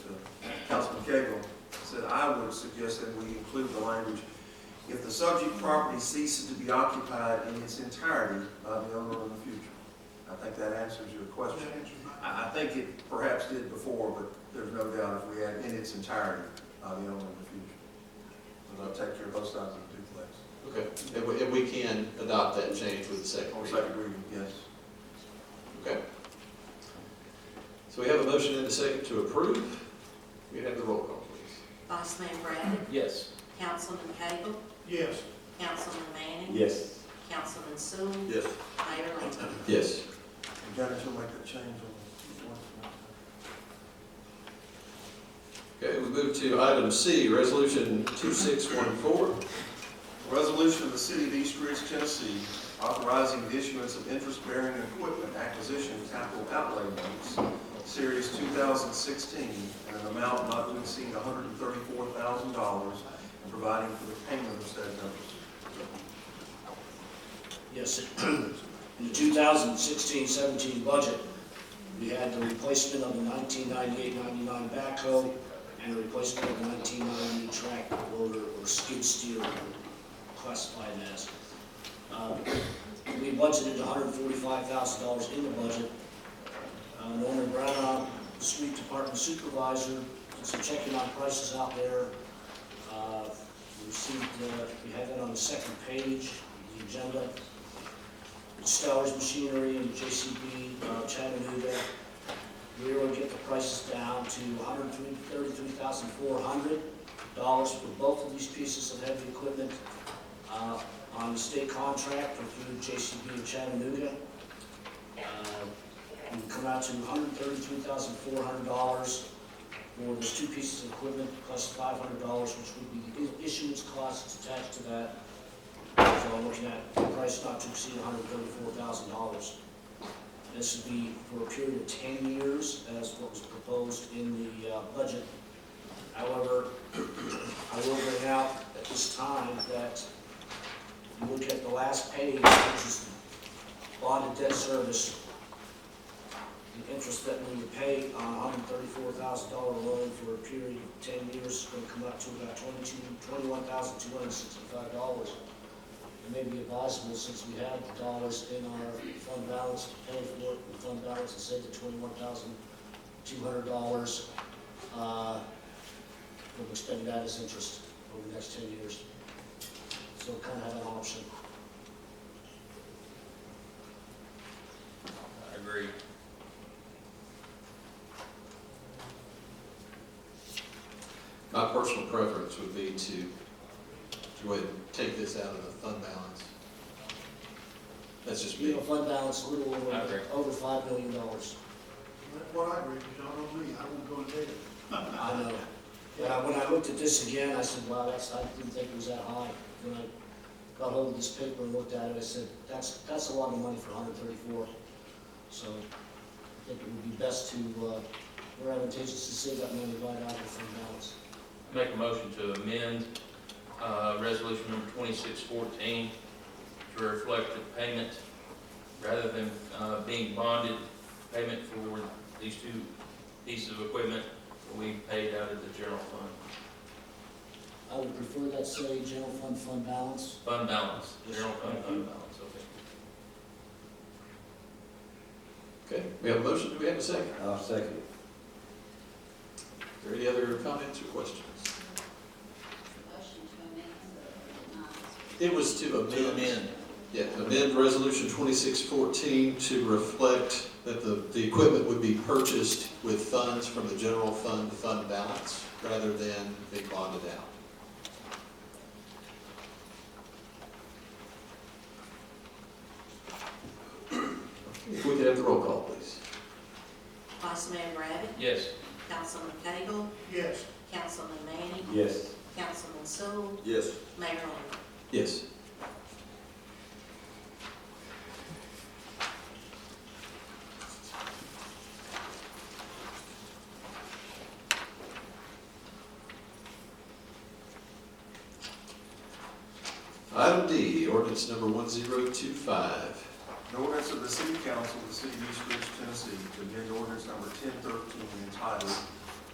Councilman Cagle said. I would suggest that we include the language, if the subject property ceases to be occupied in its entirety by the owner in the future. I think that answers your question. I think it perhaps did before, but there's no doubt if we add in its entirety by the owner in the future. So that'll take care of both sides of the duplex. Okay, and we can adopt that change with the second On reading. second reading, yes. Okay. So we have a motion and a second to approve. We have the roll call, please. Vice Mayor Braddock, Yes. Councilman Cagle, Yes. Councilman Manning, Yes. Councilman Sewell, Yes. Mayor Lambert. Yes. And Janice, you'll make that change on Okay, we move to item C, Resolution 2614. Resolution of the City of East Ridge, Tennessee, authorizing the issuance of interest-bearing equipment acquisition capital outlay notes, Series 2016, in an amount not to exceed $134,000, and providing for the payment of said notes. Yes, in the 2016-17 budget, we had the replacement of the 1998-99 backhoe and the replacement of the 1990 track loader or skid steer, classified as. We budgeted $145,000 in the budget. Norman Brown, Street Department Supervisor, did some checking on prices out there. We received, we have that on the second page, the agenda. Stellar's Machinery and JCB Chattanooga. We were able to get the prices down to $133,400 for both of these pieces of heavy equipment on the state contract or through JCB of Chattanooga. We come out to $133,400 for those two pieces of equipment plus $500, which would be the issuance costs attached to that. So I'm looking at a price not to exceed $134,000. This would be for a period of 10 years, as what was proposed in the budget. However, I will bring out at this time that you look at the last page, which is bonded debt service, the interest that we would pay on a $134,000 loan for a period of 10 years is going to come up to about $21,265. It may be advisable, since we have the dollars in our fund balance to pay for it, the fund balance is set to $21,200, we'll spend that as interest over the next 10 years. So we kind of have an option. I agree. My personal preference would be to go ahead and take this out of the fund balance. That's just We me. have a fund balance a little I agree. over $5 million. That's what I agree, because y'all know me, I won't go and take it. I know. When I looked at this again, I said, wow, I didn't think it was that high. When I got hold of this paper and looked at it, I said, that's a lot of money for 134. So I think it would be best to, more advantageous to save that money right out of the fund balance. Make a motion to amend resolution number 2614 to reflect the payment, rather than being bonded, payment for these two pieces of equipment that we paid out of the general fund. I would prefer that say general fund balance. Fund balance, Yes, general fund, thank fund you. balance, okay. Okay, we have a motion, do we have a second? I'll second it. Are there any other comments or questions? Motion to amend, not. It was to To amend. amend. Yeah, amend resolution 2614 to reflect that the equipment would be purchased with funds from the general fund balance rather than being bonded out. If we could have the roll call, please. Vice Mayor Braddock, Yes. Councilman Cagle, Yes. Councilman Manning, Yes. Councilman Sewell, Yes. Mayor Lambert. Yes. Item D, ordinance number 1025. An ordinance of the City Council of the City of East Ridge, Tennessee, to amend ordinance number 1013 entitled,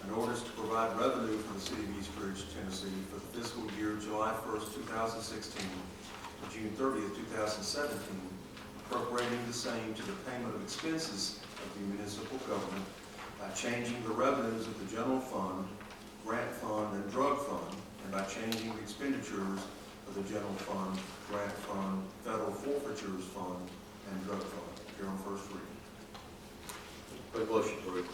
an ordinance to provide revenue for the City of East Ridge, Tennessee for the fiscal year July 1st, 2016 to June 30th, 2017, appropriating the same to the payment of expenses of the municipal government by changing the revenues of the general fund, grant fund, and drug fund, and by changing the expenditures of the general fund, grant fund, federal forfeitures fund, and drug fund. Here on first reading. Quick motion, Lord.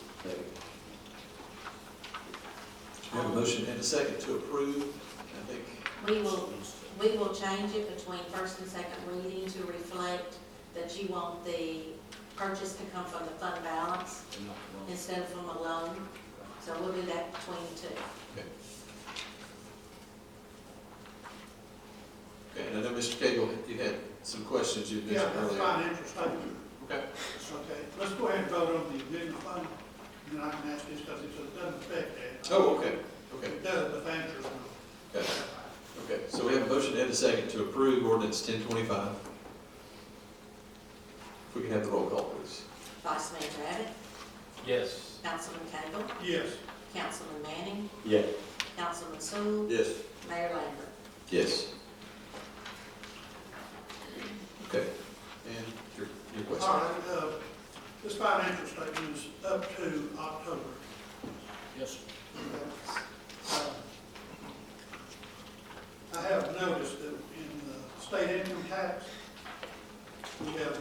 We have a motion and a second to approve. I think, We will change it between first and second reading to reflect that you want the purchase to come from the fund balance instead of from a loan. So we'll do that between the two. okay, and I know Mr. Cagle, you had some questions you Yeah, mentioned that's earlier. financial statement. Okay. Okay, let's go ahead and vote on the amendment fund, and then I can ask this because it doesn't affect that. Oh, okay, okay, It does, but the answer is no. okay. Okay, so we have a motion and a second to approve ordinance 1025. If we can have the roll call, please. Vice Mayor Abbott, Yes. Councilman Cagle, Yes. Councilman Manning, Yes. Councilman Sewell, Yes. Mayor Lambert. Yes. Okay, and your question? All right, this financial statement is up to October. Yes, I have noticed that in the state income tax, we have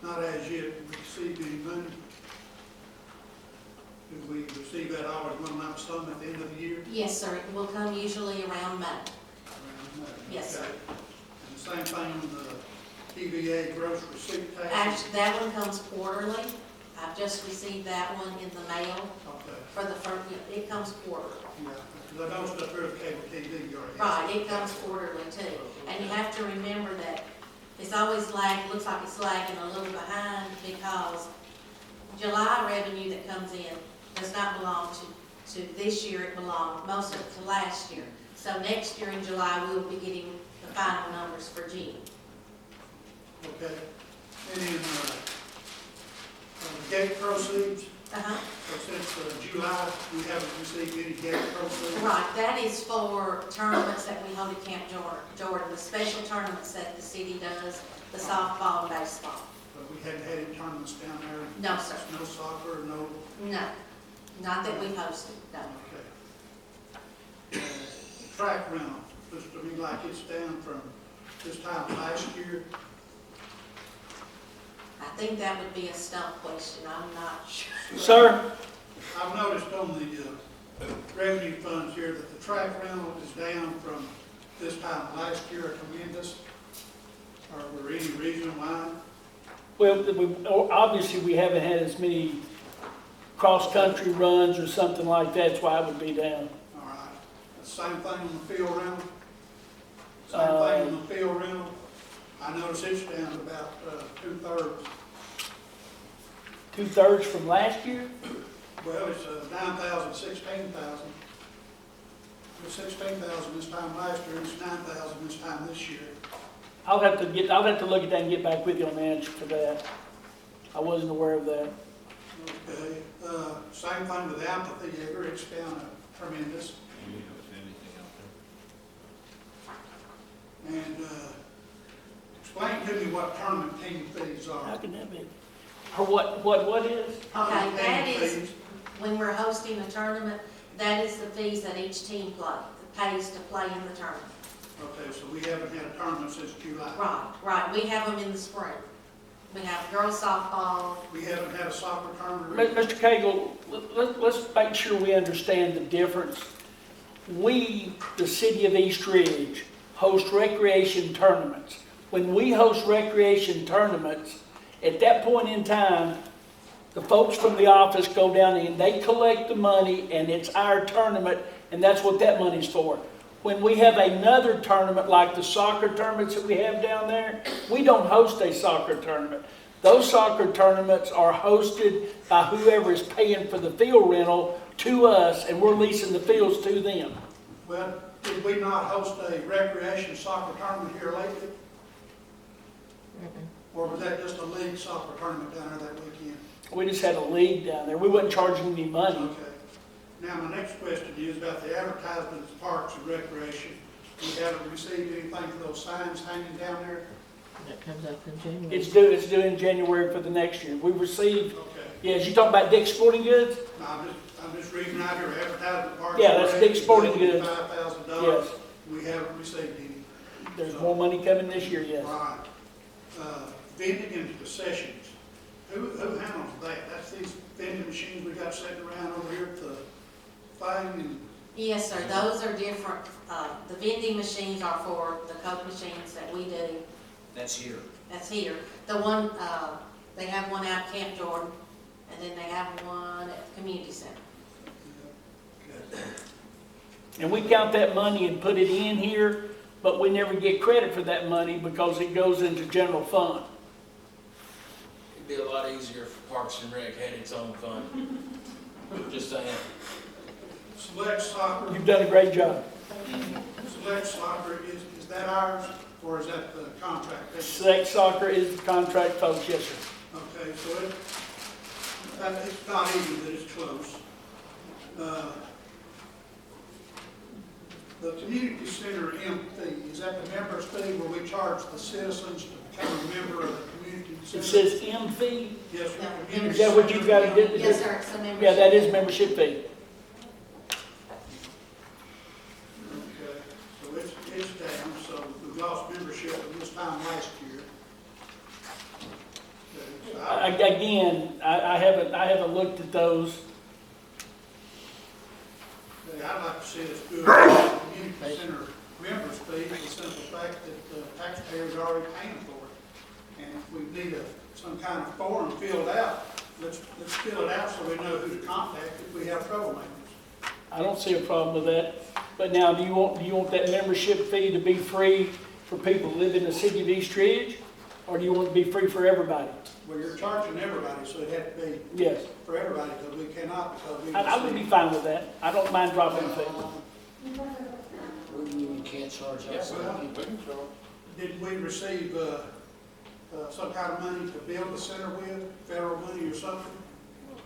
not as yet received any money. Do we receive that always one lump sum at the end of the year? Yes, sir, it will come usually around May. Around May, Yes, sir. okay. And the same thing on the TVA gross receipt tax? Actually, that one comes quarterly. I've just received that one in the mail Okay, for the first, it comes quarterly. yeah, because I noticed up there at cable TV, you already have. Right, it comes quarterly too. And you have to remember that it's always lagged, looks like it's lagging a little behind because July revenue that comes in does not belong to this year, it belonged most of it to last year. So next year in July, we'll be getting the final numbers for June. Okay, and in, gate proceeds, Uh-huh. so since July, we haven't received any gate proceeds. Right, that is for tournaments that we hold at Camp Jordan, the special tournaments that the city does, the softball and baseball. But we hadn't had any tournaments down there? No, sir. No soccer, no, No, not that we hosted, no. okay. Track rental, looks to me like it's down from this time last year. I think that would be a stump question, I'm not sure. Sir? I've noticed on the revenue funds here that the track rental is down from this time last year a tremendous. Are there any reason why? Well, obviously, we haven't had as many cross-country runs or something like that, that's why it would be down. All right, the same thing on the field rental? Same thing on the field rental? I noticed it's down about 2/3. 2/3 from last year? Well, it's 9,000, 16,000. It was 16,000 this time last year, it's 9,000 this time this year. I'll have to look at that and get back with you on the answer to that. I wasn't aware of that. Okay, same thing with the amphitheater, it's down tremendous. And explain to me what tournament team fees How are. can that be? Or what is? Okay, Tournament that team is, fees. when we're hosting a tournament, that is the fees that each team pays to play in the tournament. Okay, so we haven't had a tournament since July. Right, we have them in the spring. We have girls softball. We haven't had a soccer tournament. Mr. Cagle, let's make sure we understand the difference. We, the city of East Ridge, host recreation tournaments. When we host recreation tournaments, at that point in time, the folks from the office go down and they collect the money and it's our tournament and that's what that money's for. When we have another tournament like the soccer tournaments that we have down there, we don't host a soccer tournament. Those soccer tournaments are hosted by whoever is paying for the field rental to us and we're leasing the fields to them. Well, did we not host a recreation soccer tournament here lately? Or was that just a league soccer tournament down there that weekend? We just had a league down there. We wasn't charging any money. Okay. Now, my next question is about the advertisements, parks and recreation. We haven't received anything for those signs hanging down there? That comes up in January. It's due in January for the next year. We received, Okay. yes, you talking about Dick's Sporting Goods? No, I'm just reading out here, advertisement, parks. Yeah, and that's rec, Dick's Sporting Goods. $5,000. Yes. We haven't received any. There's more money coming this year, yes. Right. Vending and concessions. Who handles that? That's these vending machines we got sitting around over here at the thing, and Yes, sir, those are different. The vending machines are for the Coke machines that we do. That's here. That's here. The one, they have one out at Camp Jordan, and then they have one at the community center. And we count that money and put it in here, but we never get credit for that money because it goes into general fund. It'd be a lot easier if Parks and Rec had its own fund. Just saying. Select Soccer, You've done a great job. Select Soccer, is that ours, or is that the contract? Select Soccer is the contract folks, yes, sir. Okay, so it's not even that it's close. The community center fee, is that the member's fee where we charge the citizens to become a member of the community center? It says M fee. Yes, sir. No, Community Is that what you've got to center. do? Yes, sir, it's a membership. Yeah, that is membership fee. Okay, so it's down, so we lost membership at this time last year. Okay, so Again, I haven't looked at those. I'd like to see us do a community center members fee for the simple fact that the taxpayers are already paying for it. And if we need some kind of form filled out, let's fill it out so we know who to contact if we have troublemakers. I don't see a problem with that. But now, do you want that membership fee to be free for people who live in the city of East Ridge? Or do you want it to be free for everybody? Well, you're charging everybody, so it'd have to be Yes. for everybody, because we cannot, because we. I would be fine with that. I don't mind dropping the fee. What do you mean you can't charge us? Did we receive, some kind of money to build the center with, federal money or something?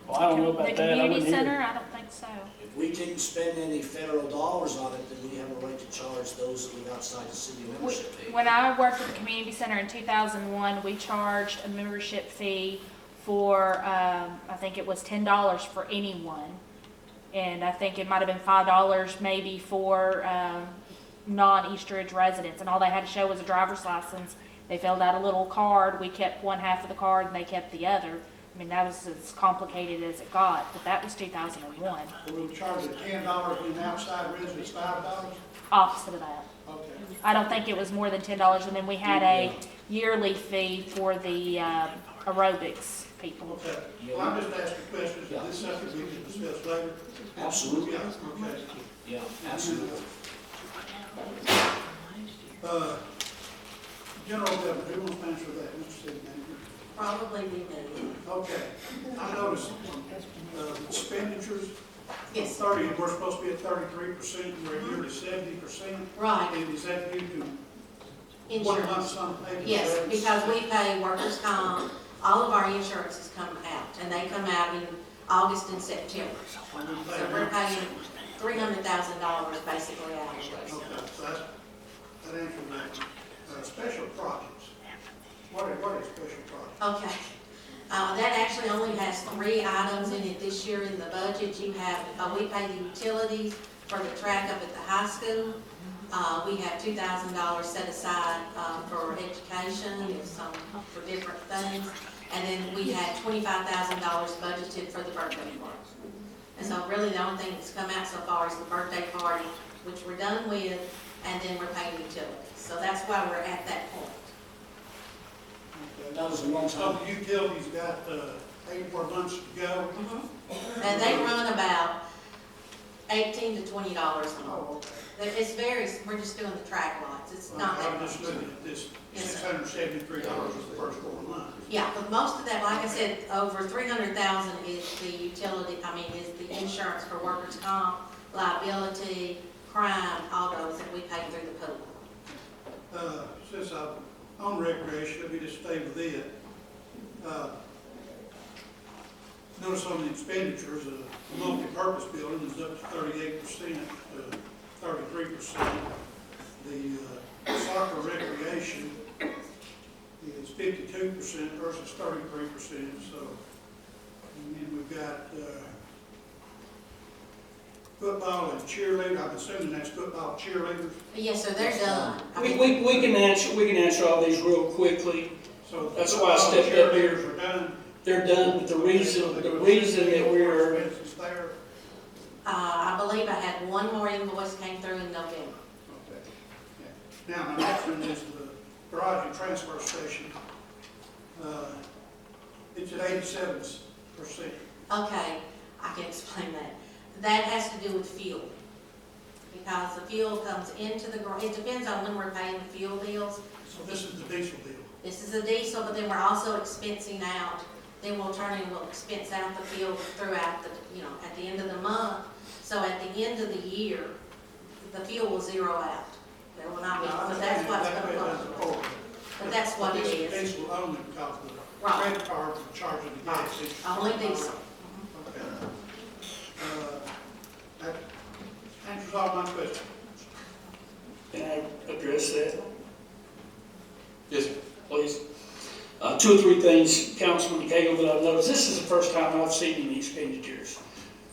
Well, I don't know about The that. I community wouldn't hear. center, I don't think so. If we didn't spend any federal dollars on it, then we have a right to charge those that live outside the city membership fee. When I worked at the community center in 2001, we charged a membership fee for, I think it was $10 for anyone. And I think it might have been $5 maybe for non-East Ridge residents. And all they had to show was a driver's license. They filled out a little card. We kept one half of the card and they kept the other. I mean, that was as complicated as it got, but that was 2001. We'll charge it $10 and outside residents $5? Opposite of that. Okay. I don't think it was more than $10, and then we had a yearly fee for the aerobics people. Okay, well, I'm just asking questions, is this something we can discuss later? Absolutely. Yeah, okay. Yeah, absolutely. General government, who wants to answer that, Mr. City Manager? Probably be me. Okay, I noticed, expenditures, Yes, 30, we're supposed to be at 33%, we're at yearly 70%. right, And is that due to one lump insurance. sum payment? Yes, because we pay workers' comp, all of our insurances come out, and they come out in August and September. So we're paying $300,000 basically out of it. Okay, so that answers that. Special projects, what are special projects? Okay. That actually only has 3 items in it this year in the budget. You have, we pay the utilities for the track up at the high school. We have $2,000 set aside for education, for different things. And then we had $25,000 budgeted for the birthday party. And so really the only thing that's come out so far is the birthday party, which we're done with, and then we're paying utilities. So that's why we're at that point. That was a long So time. the utilities got 8 more months to go? And they run about $18 to $20 a month. Oh, okay. It's very, we're just doing the track lights, it's not that I'm much. just looking at this, Yes, sir. $673 is the first 4 months. Yeah, but most of that, like I said, over 300,000 is the utility, is the insurance for workers' comp, liability, crime, all those that we pay through the pool. Since I'm on recreation, let me just stay with it. Notice on the expenditures, the multi-purpose building is up to 38%, 33%. The soccer recreation is 52% versus 33%, so. And then we've got football and cheerleader, I'm assuming that's football cheerleaders. Yes, sir, they're done. I We mean, can answer all these real quickly. So That's why I football stepped up here. cheerleaders are done. They're done, but the reason that we're, Expenses there. I believe believe I had one more invoice came through in November. Okay. Yeah. Now, my next one is the garage and transfer station. It's at 87%. Okay, I can explain that. That has to do with fuel. Because the fuel comes into the garage, it depends on when we're paying the fuel bills. So this is the diesel deal. This is a diesel, but then we're also expensing out, then we'll turn and we'll expense out the fuel throughout the, at the end of the month. So at the end of the year, the fuel will zero out. There will not be, but that's what's going on. But that's what it is. Diesel only because the Right. credit card is charging the gas. Only diesel. Okay. That answers all my questions. Can I address that, Yes, sir. please? 2 or 3 things, Councilman Cagle, that I've noticed. This is the first time I've seen any expenditures.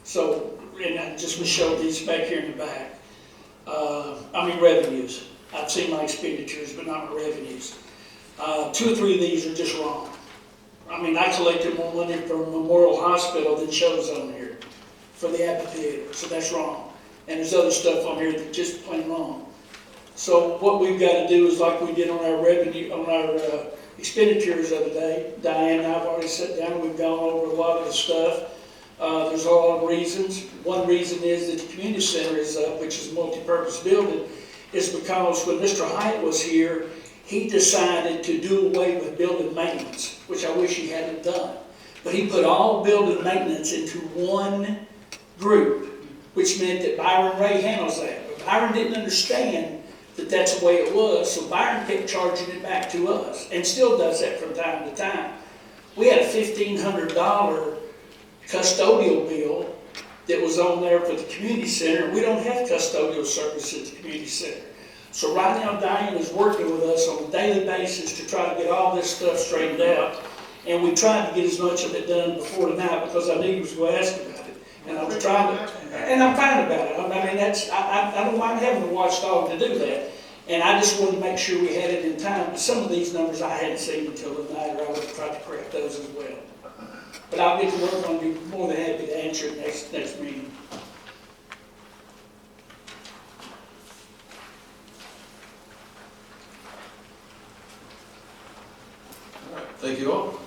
So, and I just was showed these back here in the back. Revenues. I've seen my expenditures, but not my revenues. 2 or 3 of these are just wrong. I collected more money from Memorial Hospital than shows on here for the amphitheater, so that's wrong. And there's other stuff on here that's just plain wrong. So what we've got to do is like we did on our revenue, on our expenditures the other day. Diane and I've already sat down, we've gone over a lot of the stuff. There's a lot of reasons. One reason is that the community center is up, which is a multi-purpose building, is because when Mr. Hyatt was here, he decided to do away with building maintenance, which I wish he hadn't done. But he put all building maintenance into one group, which meant that Byron Ray handles that. But Byron didn't understand that that's the way it was, so Byron kept charging it back to us, and still does that from time to time. We had a $1,500 custodial bill that was on there for the community center. We don't have custodial services at the community center. So right now, Diane is working with us on a daily basis to try to get all this stuff straightened out. And we tried to get as much of it done before tonight because I knew he was going to ask about it. And I was trying to, and I'm fine about it. I don't mind having a watchdog to do that. And I just wanted to make sure we had it in time. But some of these numbers I hadn't seen until tonight, or I would have tried to correct those as well. But I'll get to work on it. Be more than happy to answer it next meeting. All right, thank you all.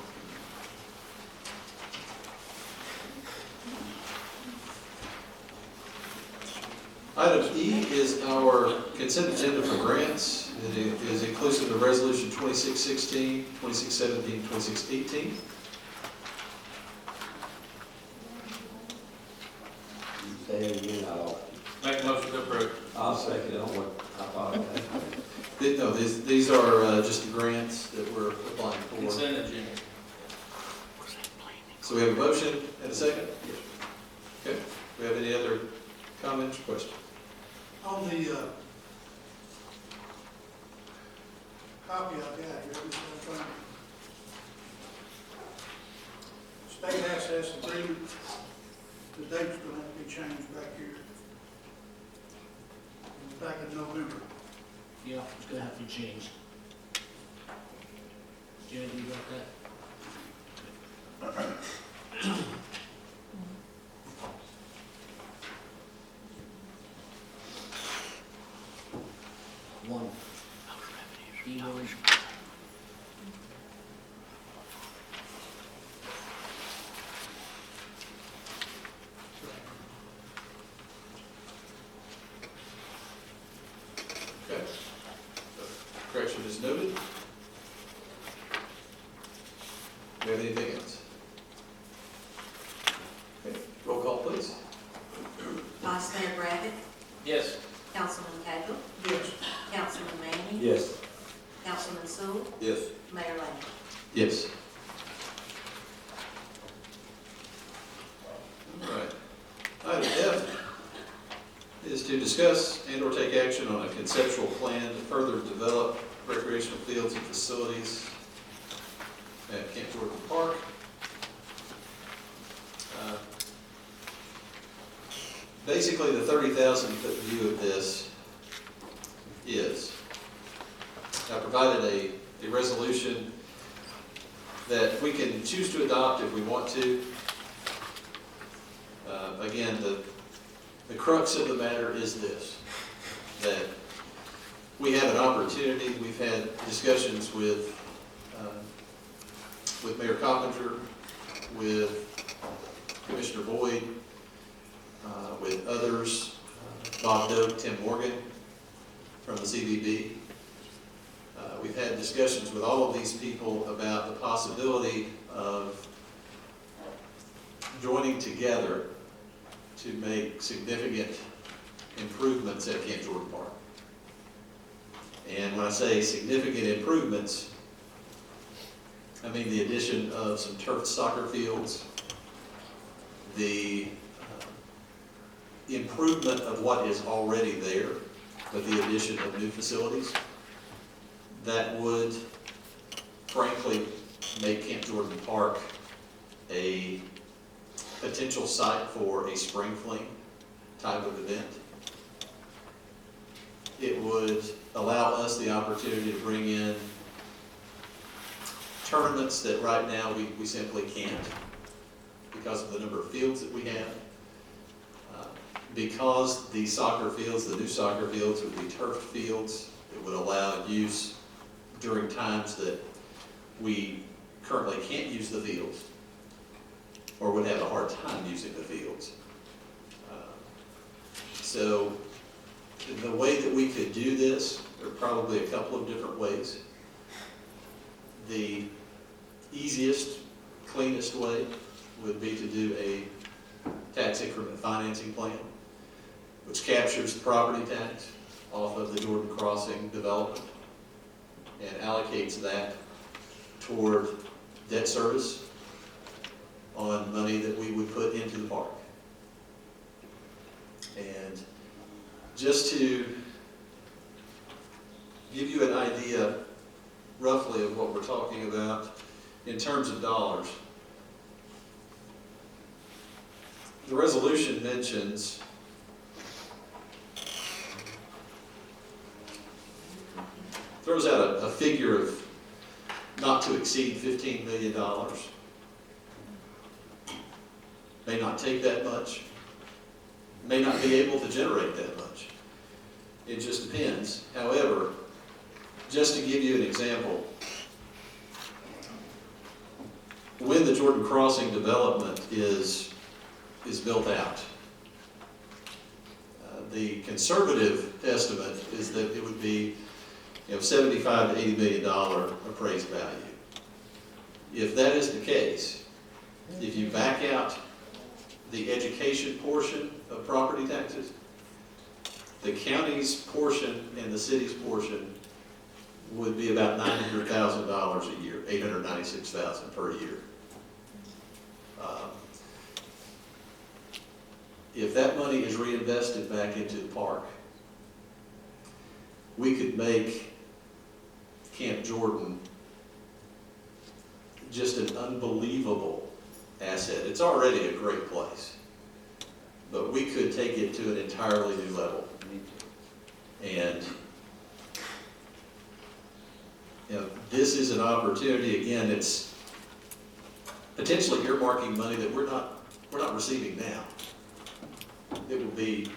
Item E is our consent agenda for grants. It is inclusive of Resolution 2616, 2617, 2618. Say it again, Make a motion to approve. I'll second it on what I thought. No, these are just the grants that we're applying for. Consent agenda. So we have a motion and a second? Okay. Do we have any other comments or questions? On the copy I've got here, this is from state access agreement, the date's going to have to be changed back here. Back in November. Yeah, it's gonna have to change. Janet, you got that? One. Email. Okay. Correction is noted. Do we have anything else? Okay. Roll call, please. Vice Mayor Brackett, Yes. Councilman Cagle, Yes. Councilman Manning, Yes. Councilman Sewell, Yes. Mayor Lane. Yes. All right. Item F is to discuss and/or take action on a conceptual plan to further develop recreational fields and facilities at Camp Jordan Park. Basically, the 30,000-foot view of this is, I provided a resolution that we can choose to adopt if we want to. Again, The crux of the matter is this, that we have an opportunity, we've had discussions with Mayor Coppinger, with Commissioner Boyd, with others, Bob Doak, Tim Morgan from the CVB. We've had discussions with all of these people about the possibility of joining together to make significant improvements at Camp Jordan Park. And when I say significant improvements, I mean the addition of some turf soccer fields, the improvement of what is already there, but the addition of new facilities that would, frankly, make Camp Jordan Park a potential site for a spring fling type of event. It would allow us the opportunity to bring in tournaments that right now we simply can't because of the number of fields that we have. Because the soccer fields, the new soccer fields would be turf fields, it would allow use during times that we currently can't use the fields or would have a hard time using the fields. So the way that we could do this, there are probably a couple of different ways. The easiest, cleanest way would be to do a tax increment financing plan, which captures the property tax off of the Jordan Crossing development and allocates that toward debt service on money that we would put into the park. And just to give you an idea roughly of what we're talking about in terms of dollars, the resolution mentions throws out a figure of not to exceed $15 million. May not take that much, may not be able to generate that much. It just depends. However, just to give you an example, when the Jordan Crossing development is built out, the conservative estimate is that it would be $75 to $80 million appraised value. If that is the case, if you back out the education portion of property taxes, the county's portion and the city's portion would be about $900,000 a year, $896,000 per year. If that money is reinvested back into the park, we could make Camp Jordan just an unbelievable asset. It's already a great place, but we could take it to an entirely new level. And this is an opportunity. Again, it's potentially earmarking money that we're not receiving now. It will be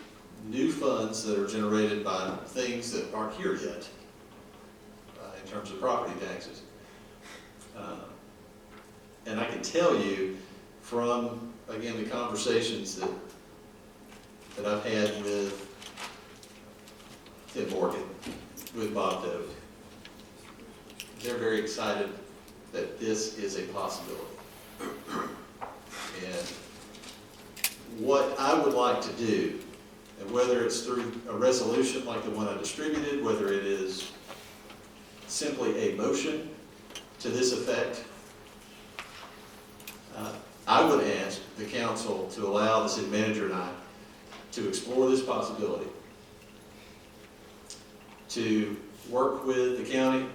new funds that are generated by things that aren't here yet in terms of property taxes. And I can tell you from, again, the conversations that I've had with Tim Morgan, with Bob Doak, they're very excited that this is a possibility. And what I would like to do, and whether it's through a resolution like the one I distributed, whether it is simply a motion to this effect, I would ask the council to allow the city manager and I to explore this possibility, to work with the county,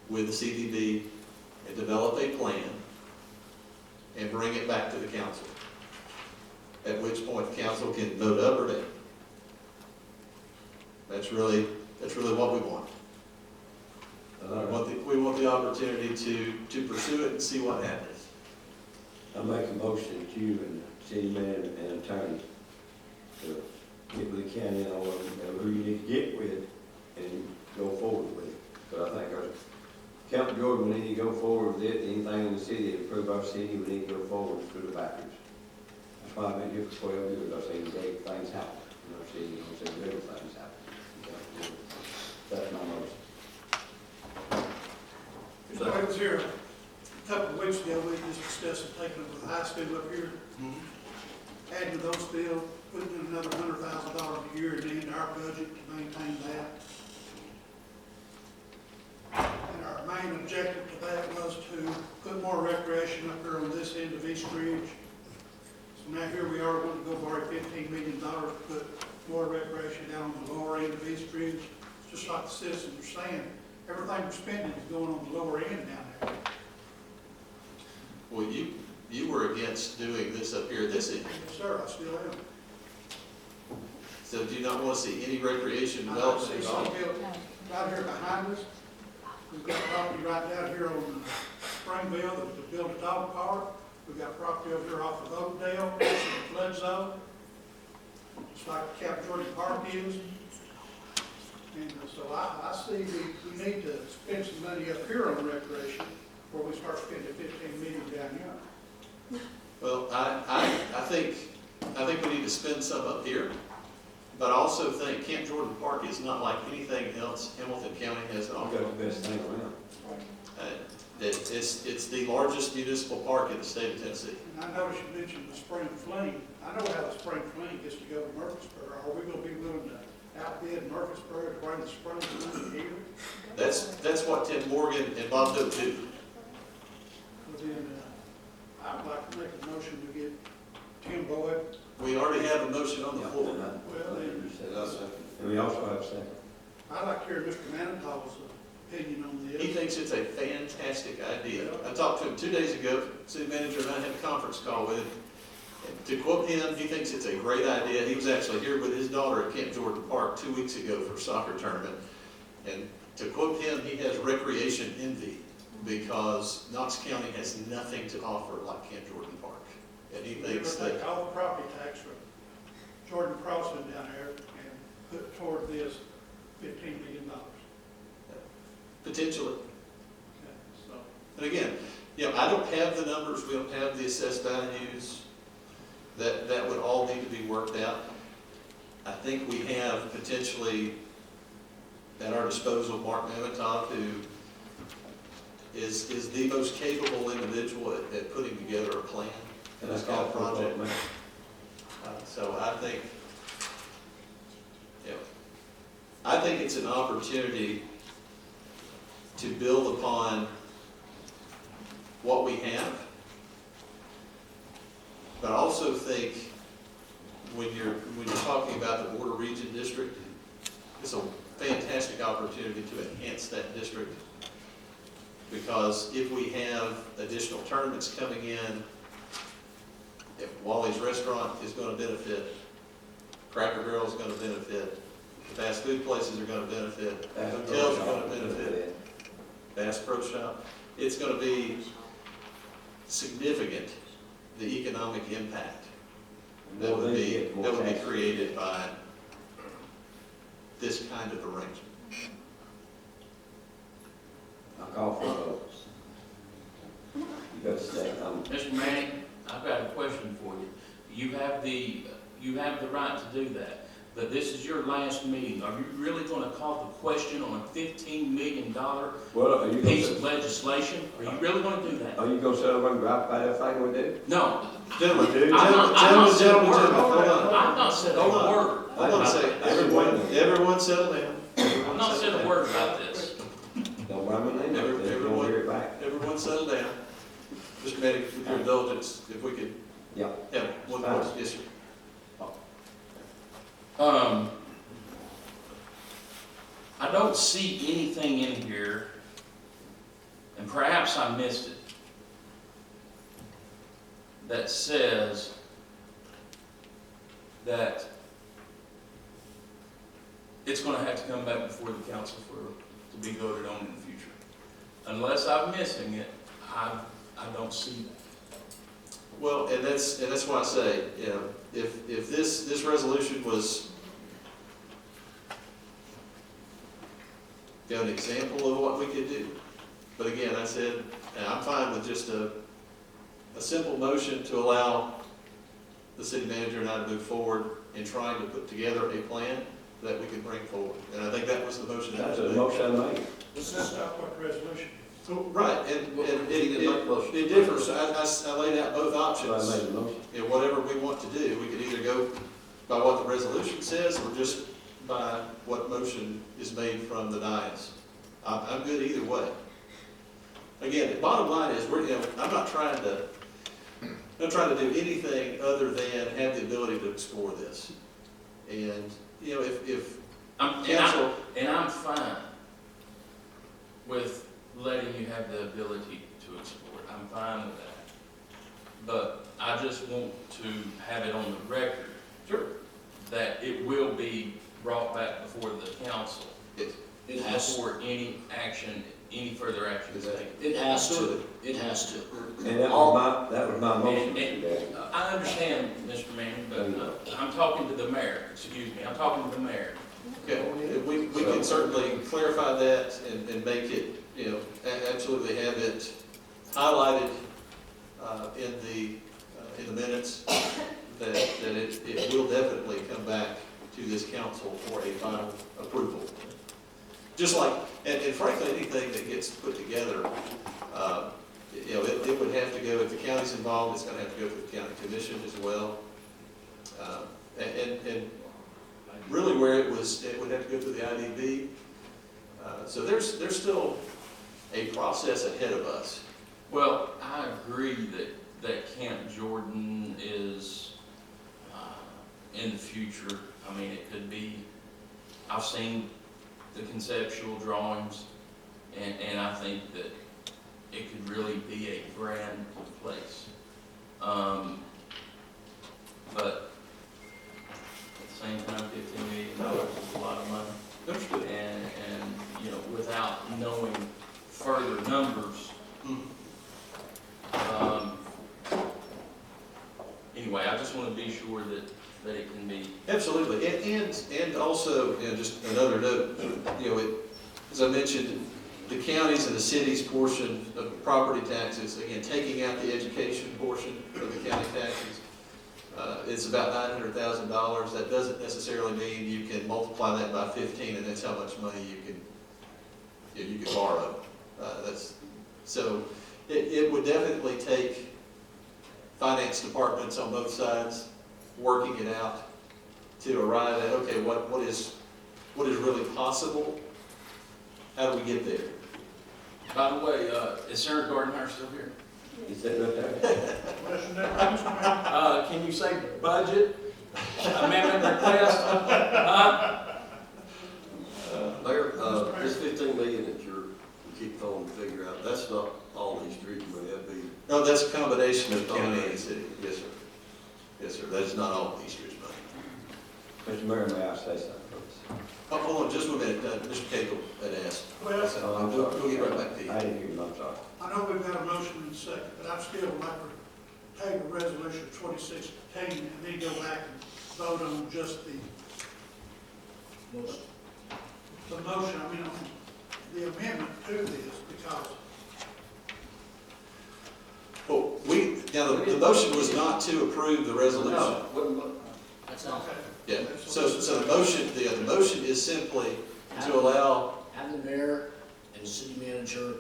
with the CVB, and develop a plan and bring it back to the council. At which point the council can vote up or down. That's really what we want. We want the opportunity to pursue it and see what happens. I make a motion that you and city manager and attorney to need to go forward with it, anything in the city that approve our city, we need to go forward through the backers. That's why I've been here for 12 years, I've seen big things happen in our city, I've seen little things happen. That's my motion. I was here a couple of weeks ago, we just discussed taking up the high school up here, adding to those bills, putting in another $100,000 a year into our budget to maintain that. And our main objective to that was to put more recreation up here on this end of East Ridge. So now here we are, wanting to go borrow $15 million to put more recreation down on the lower end of East Ridge. It's just like the citizens are saying, everything we're spending is going on the lower end down there. Well, you were against doing this up here this evening. Yes, sir, I still am. So do you not want to see any recreation I development see at all? some built right here behind us. We've got property right down here on Springville to build a dog park. We've got property over here off of Oakdale, that's in the flood zone. Just like Camp Jordan Park is. And so I see we need to spend some money up here on recreation before we start spending $15 million down here. Well, I think we need to spend some up here, but I also think Camp Jordan Park is not like anything else Hamilton County has to I've offer. got the best thing around. It's the largest municipal park in the state of Tennessee. And I noticed you mentioned the spring fling. I know how the spring fling gets to go to Murfreesboro. Are we gonna be willing to outbid Murfreesboro to bring the spring fling here? That's what Tim Morgan and Bob Doe do. Well, then, I'd like to make a motion to get Tim Boyd. We already have a motion on the floor. Well, then, And we also have a second. I'd like to hear Mr. Manenthal's opinion on this. He thinks it's a fantastic idea. I talked to him 2 days ago, city manager and I had a conference call with him. And to quote him, he thinks it's a great idea. He was actually here with his daughter at Camp Jordan Park 2 weeks ago for a soccer tournament. And to quote him, he has recreation envy because Knox County has nothing to offer like Camp Jordan Park. And he thinks We're gonna that, take all the property tax from Jordan Crossing down there and put toward this $15 million. potentially, Okay, so, and again, I don't have the numbers, we don't have the assessed values. That would all need to be worked out. I think we have potentially at our disposal Mark Mametov, who is the most capable individual at putting together a plan for this kind of project. So I think it's an opportunity to build upon what we have. But I also think when you're talking about the Border Region District, it's a fantastic opportunity to enhance that district. Because if we have additional tournaments coming in, if Wally's Restaurant is going to benefit, Cracker Barrel is going to benefit, fast food places are going to benefit, hotels are going to benefit, Bass Pro Shop, it's going to be significant, the economic impact that would be created by this kind of arrangement. I'll call for a vote. You got a second. Mr. Manning, I've got a question for you. You have the right to do that, but this is your last meeting. Are you really gonna call the question on a $15 million piece of legislation? Are you really gonna do that? Are you gonna sit over and drive by everything we do? No. Gentlemen, I've not said a hold word. Hold on a second. Everyone settle down. I've not said a word about this. Don't mind my name. Everyone hear it back. Everyone settle down. Mr. Manning, with your indulgence, if we could Yeah. have one question. Yes, sir. I don't see anything in here, and perhaps I missed it, that says that it's going to have to come back before the council to be voted on in the future. Unless I'm missing it, I don't see that. Well, and that's why I say, if this resolution was an example of what we could do, But again, I said, I'm fine with just a simple motion to allow the city manager and I to move forward in trying to put together a plan that we could bring forward. And I think that was the motion that was That's a made. motion I made. This is not what the resolution. Right, and it differs. I laid out both So options. I made the motion. You know, whatever we want to do, we could either go by what the resolution says or just by what motion is made from the dais. I'm good either way. Again, the bottom line is, I'm not trying to do anything other than have the ability to explore this. And, if council, And I'm fine with letting you have the ability to explore it. I'm fine with that. But I just want to have it on the record sure, that it will be brought back before the council It has, before any further action is taken. it has to, it has to. And that was my motion, And- Mr. Daddy. I understand, Mr. Manning, but I'm talking to the mayor, excuse me, I'm talking to the mayor. okay, we can certainly clarify that and make it, absolutely have it highlighted in the minutes that it will definitely come back to this council for a final approval. Just like, and frankly, anything that gets put together, it would have to go, if the county's involved, it's gonna have to go through the county commission as well. And really where it would have to go through the IDB. So there's still a process ahead of us. Well, I agree that Camp Jordan is, in the future, I mean, it could be, I've seen the conceptual drawings, and I think that it could really be a grand place. But at the same time, $15 million is a lot of money. Understood. And, without knowing further numbers, anyway, I just want to be sure that it can be. Absolutely, and also, just another note, as I mentioned, the counties and the cities portion of the property taxes, again, taking out the education portion of the county taxes, it's about $900,000. That doesn't necessarily mean you can multiply that by 15, and that's how much money you can borrow. So it would definitely take finance departments on both sides working it out to arrive at, okay, what is really possible? How do we get there? By the way, is Senator Gardenhire still here? He's sitting right there. Question that, Mr. Mayor? Can you say budget amendment request? Mayor, this 15 million that you keep throwing the figure out, that's not all these street money, that'd be. No, that's a combination of county and city. Yes, sir. Yes, sir. That is not all Easter's money. Mr. Mayor, may I say something, please? Oh, hold on just 1 minute. Mr. Cagle had asked. Well, I'm We'll sorry. get right back to you. I didn't hear you, I'm sorry. I know we've got a motion in a second, but I'd still like to table resolution 2016 and then go back and vote on just the motion, on the amendment to this, because Well, now, the motion was not to approve the resolution. No, That's all. okay. Yeah, so the motion is simply to allow, Have the mayor and the city manager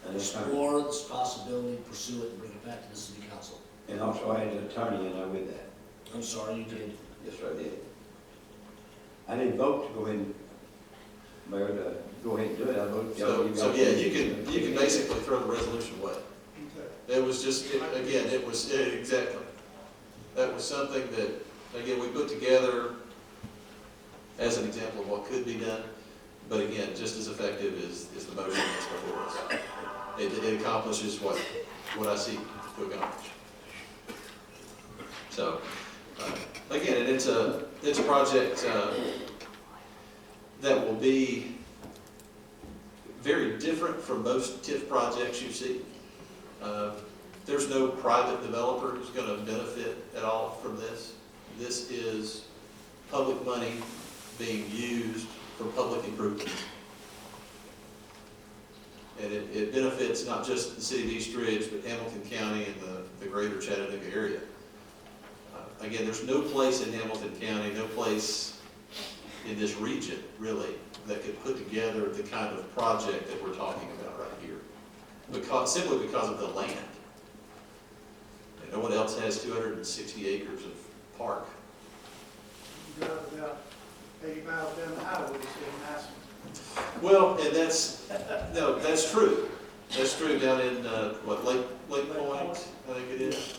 and it's time. explore this possibility, pursue it, and bring it back to the city council. And also I had an attorney in there with that. I'm sorry, you did. Yes, sir, I did. I didn't vote to go ahead and, Mayor, to go ahead and do it. I voted. so yeah, you can basically throw the resolution away. Okay. It was just, exactly. That was something that, again, we put together as an example of what could be done, but again, just as effective is the motion that's before us. It accomplishes what I seek to accomplish. So, again, and it's a project that will be very different from most TIF projects you see. There's no private developer who's going to benefit at all from this. This is public money being used for public improvement. And it benefits not just the city of East Ridge, but Hamilton County and the greater Chattanooga area. Again, there's no place in Hamilton County, no place in this region, really, that could put together the kind of project that we're talking about right here. Simply because of the land. And no one else has 260 acres of park. You drive about 80 miles down the highway, it's getting nice. Well, and that's true. That's true down in, Lake Point, I think it is.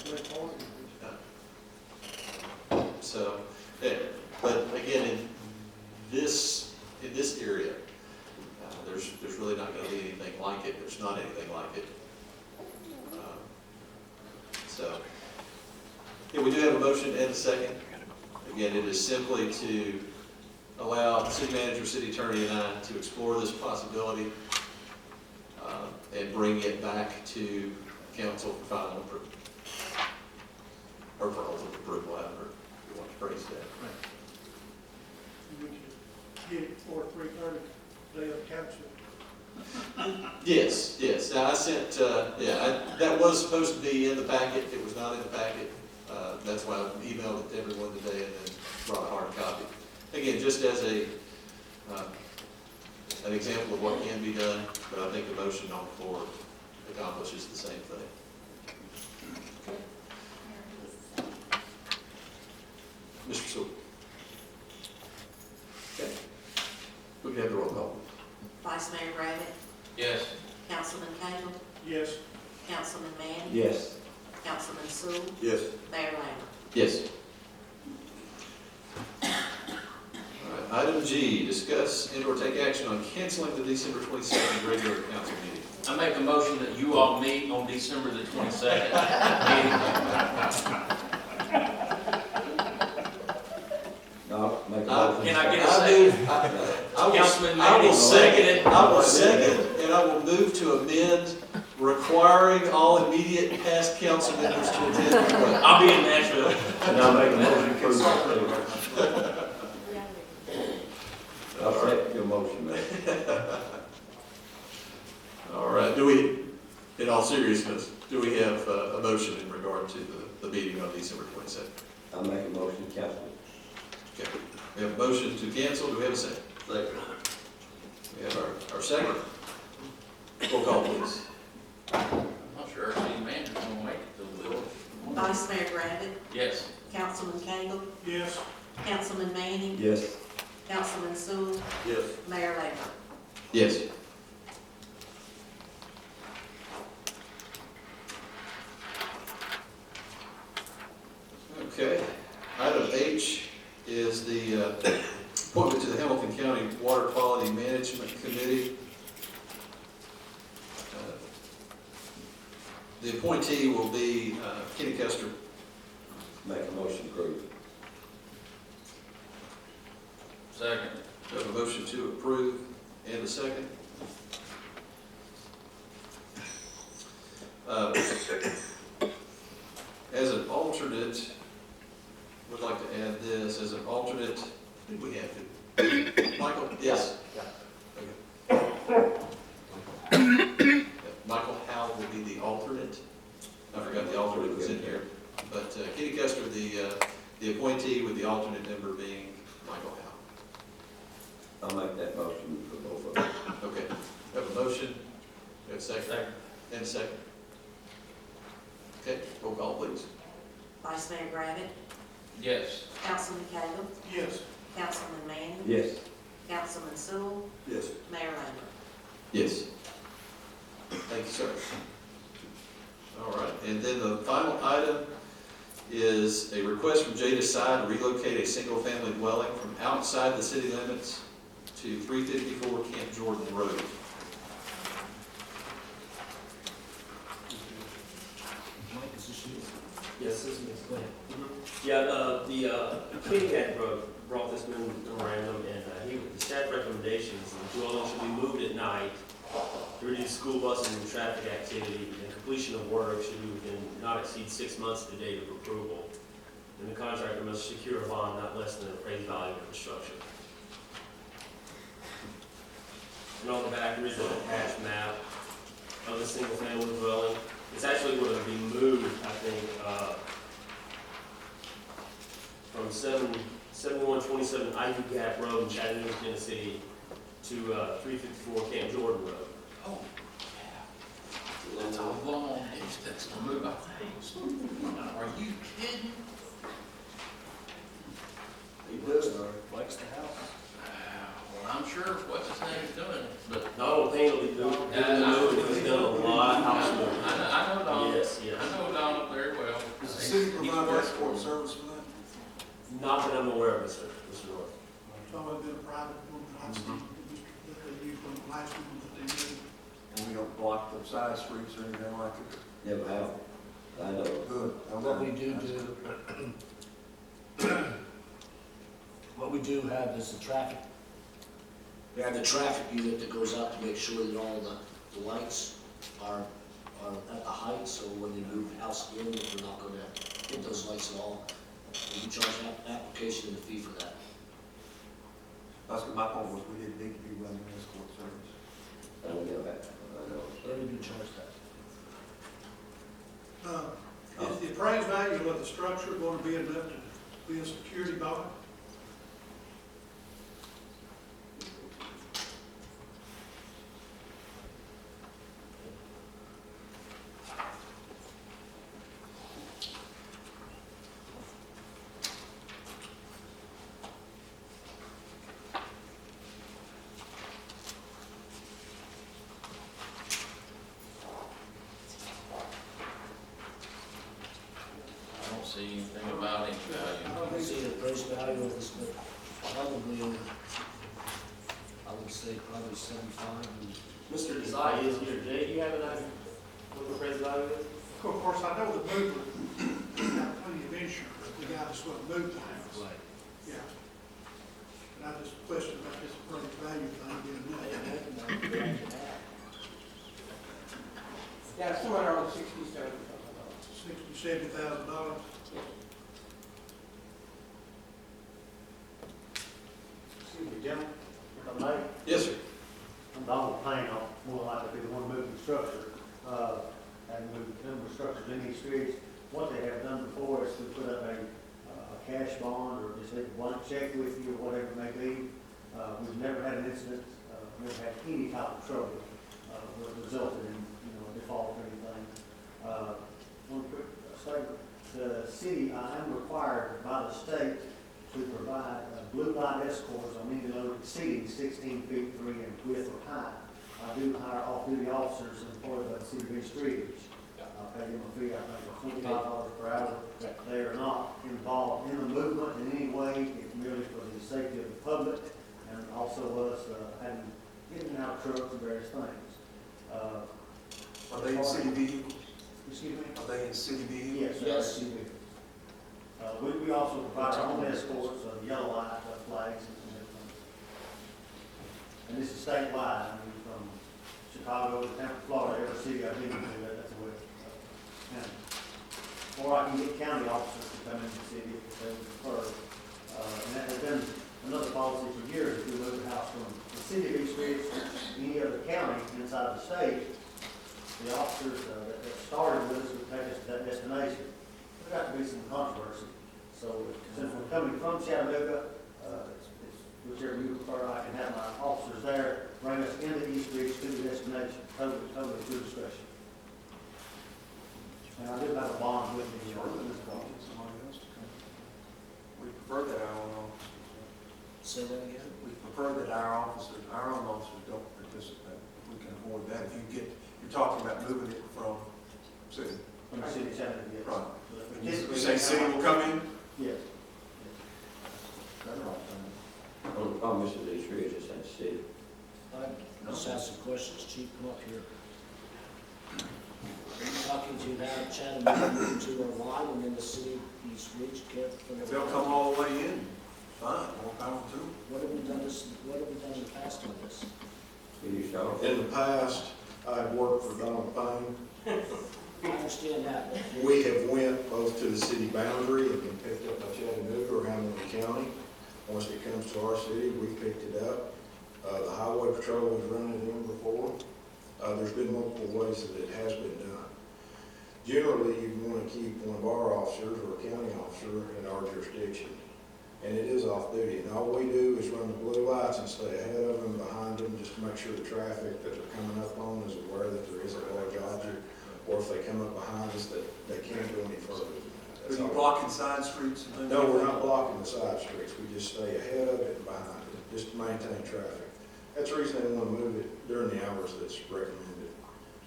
So, yeah, but again, in this area, there's really not gonna be anything like it. There's not anything like it. So, yeah, we do have a motion and a second. Again, it is simply to allow the city manager, city attorney, and I to explore this possibility and bring it back to council for final approval. Or for ultimate approval, however you want to phrase that. We could get it before 3:30, day of council. Yes. Now I sent, that was supposed to be in the packet. It was not in the packet. That's why I emailed it to everyone today and then brought a hard copy. Again, just as an example of what can be done, but I think the motion on the floor accomplishes the same thing. Mr. Sewell. Okay. We can have the roll call. Vice Mayor Griffin, Yes. Councilman Cagle, Yes. Councilman Manning, Yes. Councilman Sewell, Yes. Mayor Lambert. Yes. All right, item G, discuss and/or take action on canceling the December 22nd regular council meeting. I make a motion that you all meet on December the 22nd meeting. No, make a Can motion. I get a second? Councilman I will Manning second, seconded. and I will move to amend requiring all immediate past council members to attend the meeting. I'll be in Nashville. And I'll make a motion for I'll second your motion, man. All right, in all seriousness, do we have a motion in regard to the meeting on December 22nd? I'll make a motion, cancel. Okay, we have a motion to cancel, do we have a second? Second. We have our second. Roll call, please. I'm not sure our city manager's gonna make it to the village. Vice Mayor Griffin, Yes. Councilman Cagle, Yes. Councilman Manning, Yes. Councilman Sewell, Yes. Mayor Lambert. Yes. Okay, item H is the appointment to the Hamilton County Water Quality Management Committee. The appointee will be Kenny Kester. Make a motion, approve. Second. We have a motion to approve and a second. As an alternate, would like to add this, as an alternate, who do we have to? Michael? Yes. Okay. Michael Howell will be the alternate. I forgot the alternate was in here. But Kenny Kester, the appointee, with the alternate member being Michael Howell. I'll make that motion for both of them. Okay, we have a motion, we have a second, and a second. Okay, roll call please. Vice Mayor Griffin, Yes. Councilman Cagle, Yes. Councilman Manning, Yes. Councilman Sewell, Yes. Mayor Lambert. Yes. Thank you, sir. All right, and then the final item is a request from J Decide to relocate a single-family dwelling from outside the city limits to 354 Camp Jordan Road. Mike, is this you? Yes, this is me. Go ahead. Yeah, the cleaning act brought this memorandum, and the staff recommendations, the dwelling should be moved at night to reduce school buses and traffic activity, and completion of work should be within not exceed 6 months of the date of approval. And the contractor must secure a bond not less than the appraised value of construction. And on the back, there is an attached map of the single-family dwelling. It's actually going to be moved, I think, from 7127 Ivy Gap Road in Chattanooga, Tennessee, to 354 Camp Jordan Road. Oh, yeah. That's a long distance to move a house. Are you kidding? He lives there, likes the house. Well, I'm sure what's his name is doing it, but. No, Payne will be doing it. He's done a lot of house work. I know Donald. Yes, yes. I know Donald very well. Does the city provide escort service for that? Not that I'm aware of, Mr. North. It's always been a private one that I've seen, that they used on the last one that they did. And we don't block the side streets or anything like it? Never have. I know. Good. What we do what we do have is the traffic. We have the traffic unit that goes out to make sure that all the lights are at the height, so when they move the house in, we're not gonna hit those lights at all. We charge an application and a fee for that. That's what my point was, we didn't need to be running escort service. I don't know that. I know. But we do charge that. Is the appraised value of the structure going to be enough to be a security bond? I don't see anything about any value. I don't see the appraised value of this, but probably, I would say probably 75. Mr. Desai is here today. Do you have an idea what the appraised value is? Of course, I know the mover got plenty of insurance, the guy that's going to move the house. Right. Yeah. But I just question about this appraised value thing being enough. Yeah, it's somewhere around $60,000, $70,000. $60,000, $70,000. Excuse me, Jim, if I may. Yes, sir. I'm Donald Payne, I'm more likely to be the one moving the structure, and moved a number of structures in these streets. What they have done before is to put up a cash bond or just leave a blank check with you or whatever it may be. We've never had an incident, never had any type of trouble that resulted in, default or anything. One quick statement, the city, I am required by the state to provide blue light escorts on any load exceeding 16 feet 3 in width or height. I do hire off-duty officers employed by the city of East Ridge. I pay them a fee, I think, of $25 per hour. They are not involved in the movement in any way. It's merely for the safety of the public and also us getting out of trucks and various things. Are they in city vehicles? Excuse me? Are they in city vehicles? Yes. We also provide our own escorts, yellow light flags and everything. And this is statewide, I mean, from Chicago to Tampa, Florida, every city I've been to, that's the way. Or I can get county officers to come into the city if they would prefer. And that has been another policy for years, if we move the house from the city of East Ridge to any other county inside the state, the officers that started with us would take us to that destination. There got to be some controversy. So since we're coming from Chattanooga, it's whichever you prefer, I can have my officers there, bring us into East Ridge to the destination, totally at your discretion. And I do have a bond with me. We prefer that our own officers. Say that again? We prefer that our own officers don't participate. We can avoid that. If you're talking about moving it from city. From the city of Chattanooga, yes. Right. But You say city will come in? Yes. That's right. Well, the problem is that these streets is that city. I just ask some questions, Chief, come up here. Talking to that Chattanooga to our line and then the city of East Ridge, If they'll come all the way in, fine, more power to them. What have we done in the past on this? In the past, I've worked for Donald Payne. I understand that. We have went both to the city boundary and been picked up by Chattanooga or Hamilton County. Once it comes to our city, we picked it up. The highway patrol was running them before. There's been multiple ways that it has been done. Generally, you want to keep one of our officers or a county officer in our jurisdiction, and it is off-duty. And all we do is run the blue lights and stay ahead of them, behind them, just to make sure the traffic that they're coming up on is aware that there is a large object, or if they come up behind us, that they can't go any further than that. Are That's you all. blocking side streets and things? No, like we're that? not blocking the side streets, we just stay ahead of it and behind it, just to maintain traffic. That's the reason they want to move it during the hours that's recommended.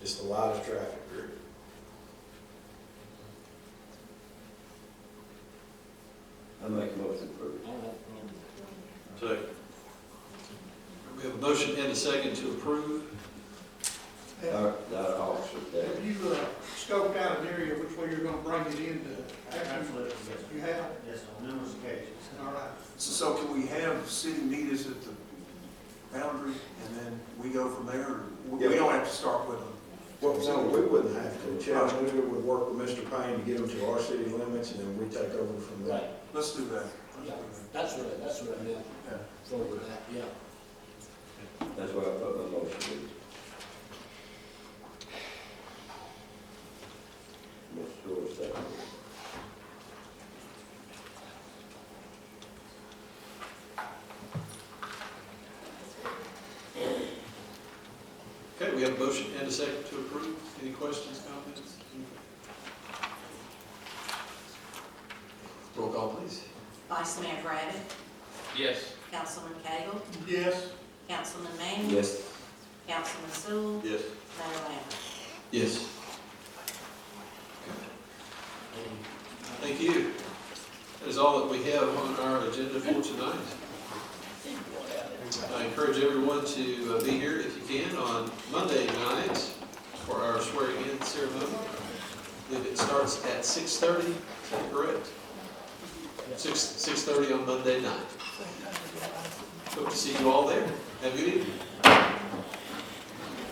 It's the lightest traffic period. I make a motion to approve. Second. We have a motion and a second to approve. That officer, Have you scoped out an area which way you're gonna bring it into action? Absolutely, yes. You have? Yes, on numerous occasions. All right. So can we have city meet us at the boundary and then we go from there? Or we Yeah. don't have to start with them? Well, no, we wouldn't have to. Chattanooga would work with Mr. Payne to get them to our city limits, and then we take over from there. Right, Let's do that. yeah, that's what I meant, Yeah. forward with that, yeah. that's why I put my motion in. Mr. Short, second. Okay, we have a motion and a second to approve. Any questions, comments? Roll call, please. Vice Mayor Griffin, Yes. Councilman Cagle, Yes. Councilman Manning, Yes. Councilman Sewell, Yes. Mayor Lambert. Yes. Thank you. That is all that we have on our agenda for tonight. I encourage everyone to be here if you can on Monday night for our swearing-in ceremony. I believe it starts at 6:30, is that correct? 6:30 on Monday night. Hope to see you all there. Have a good evening.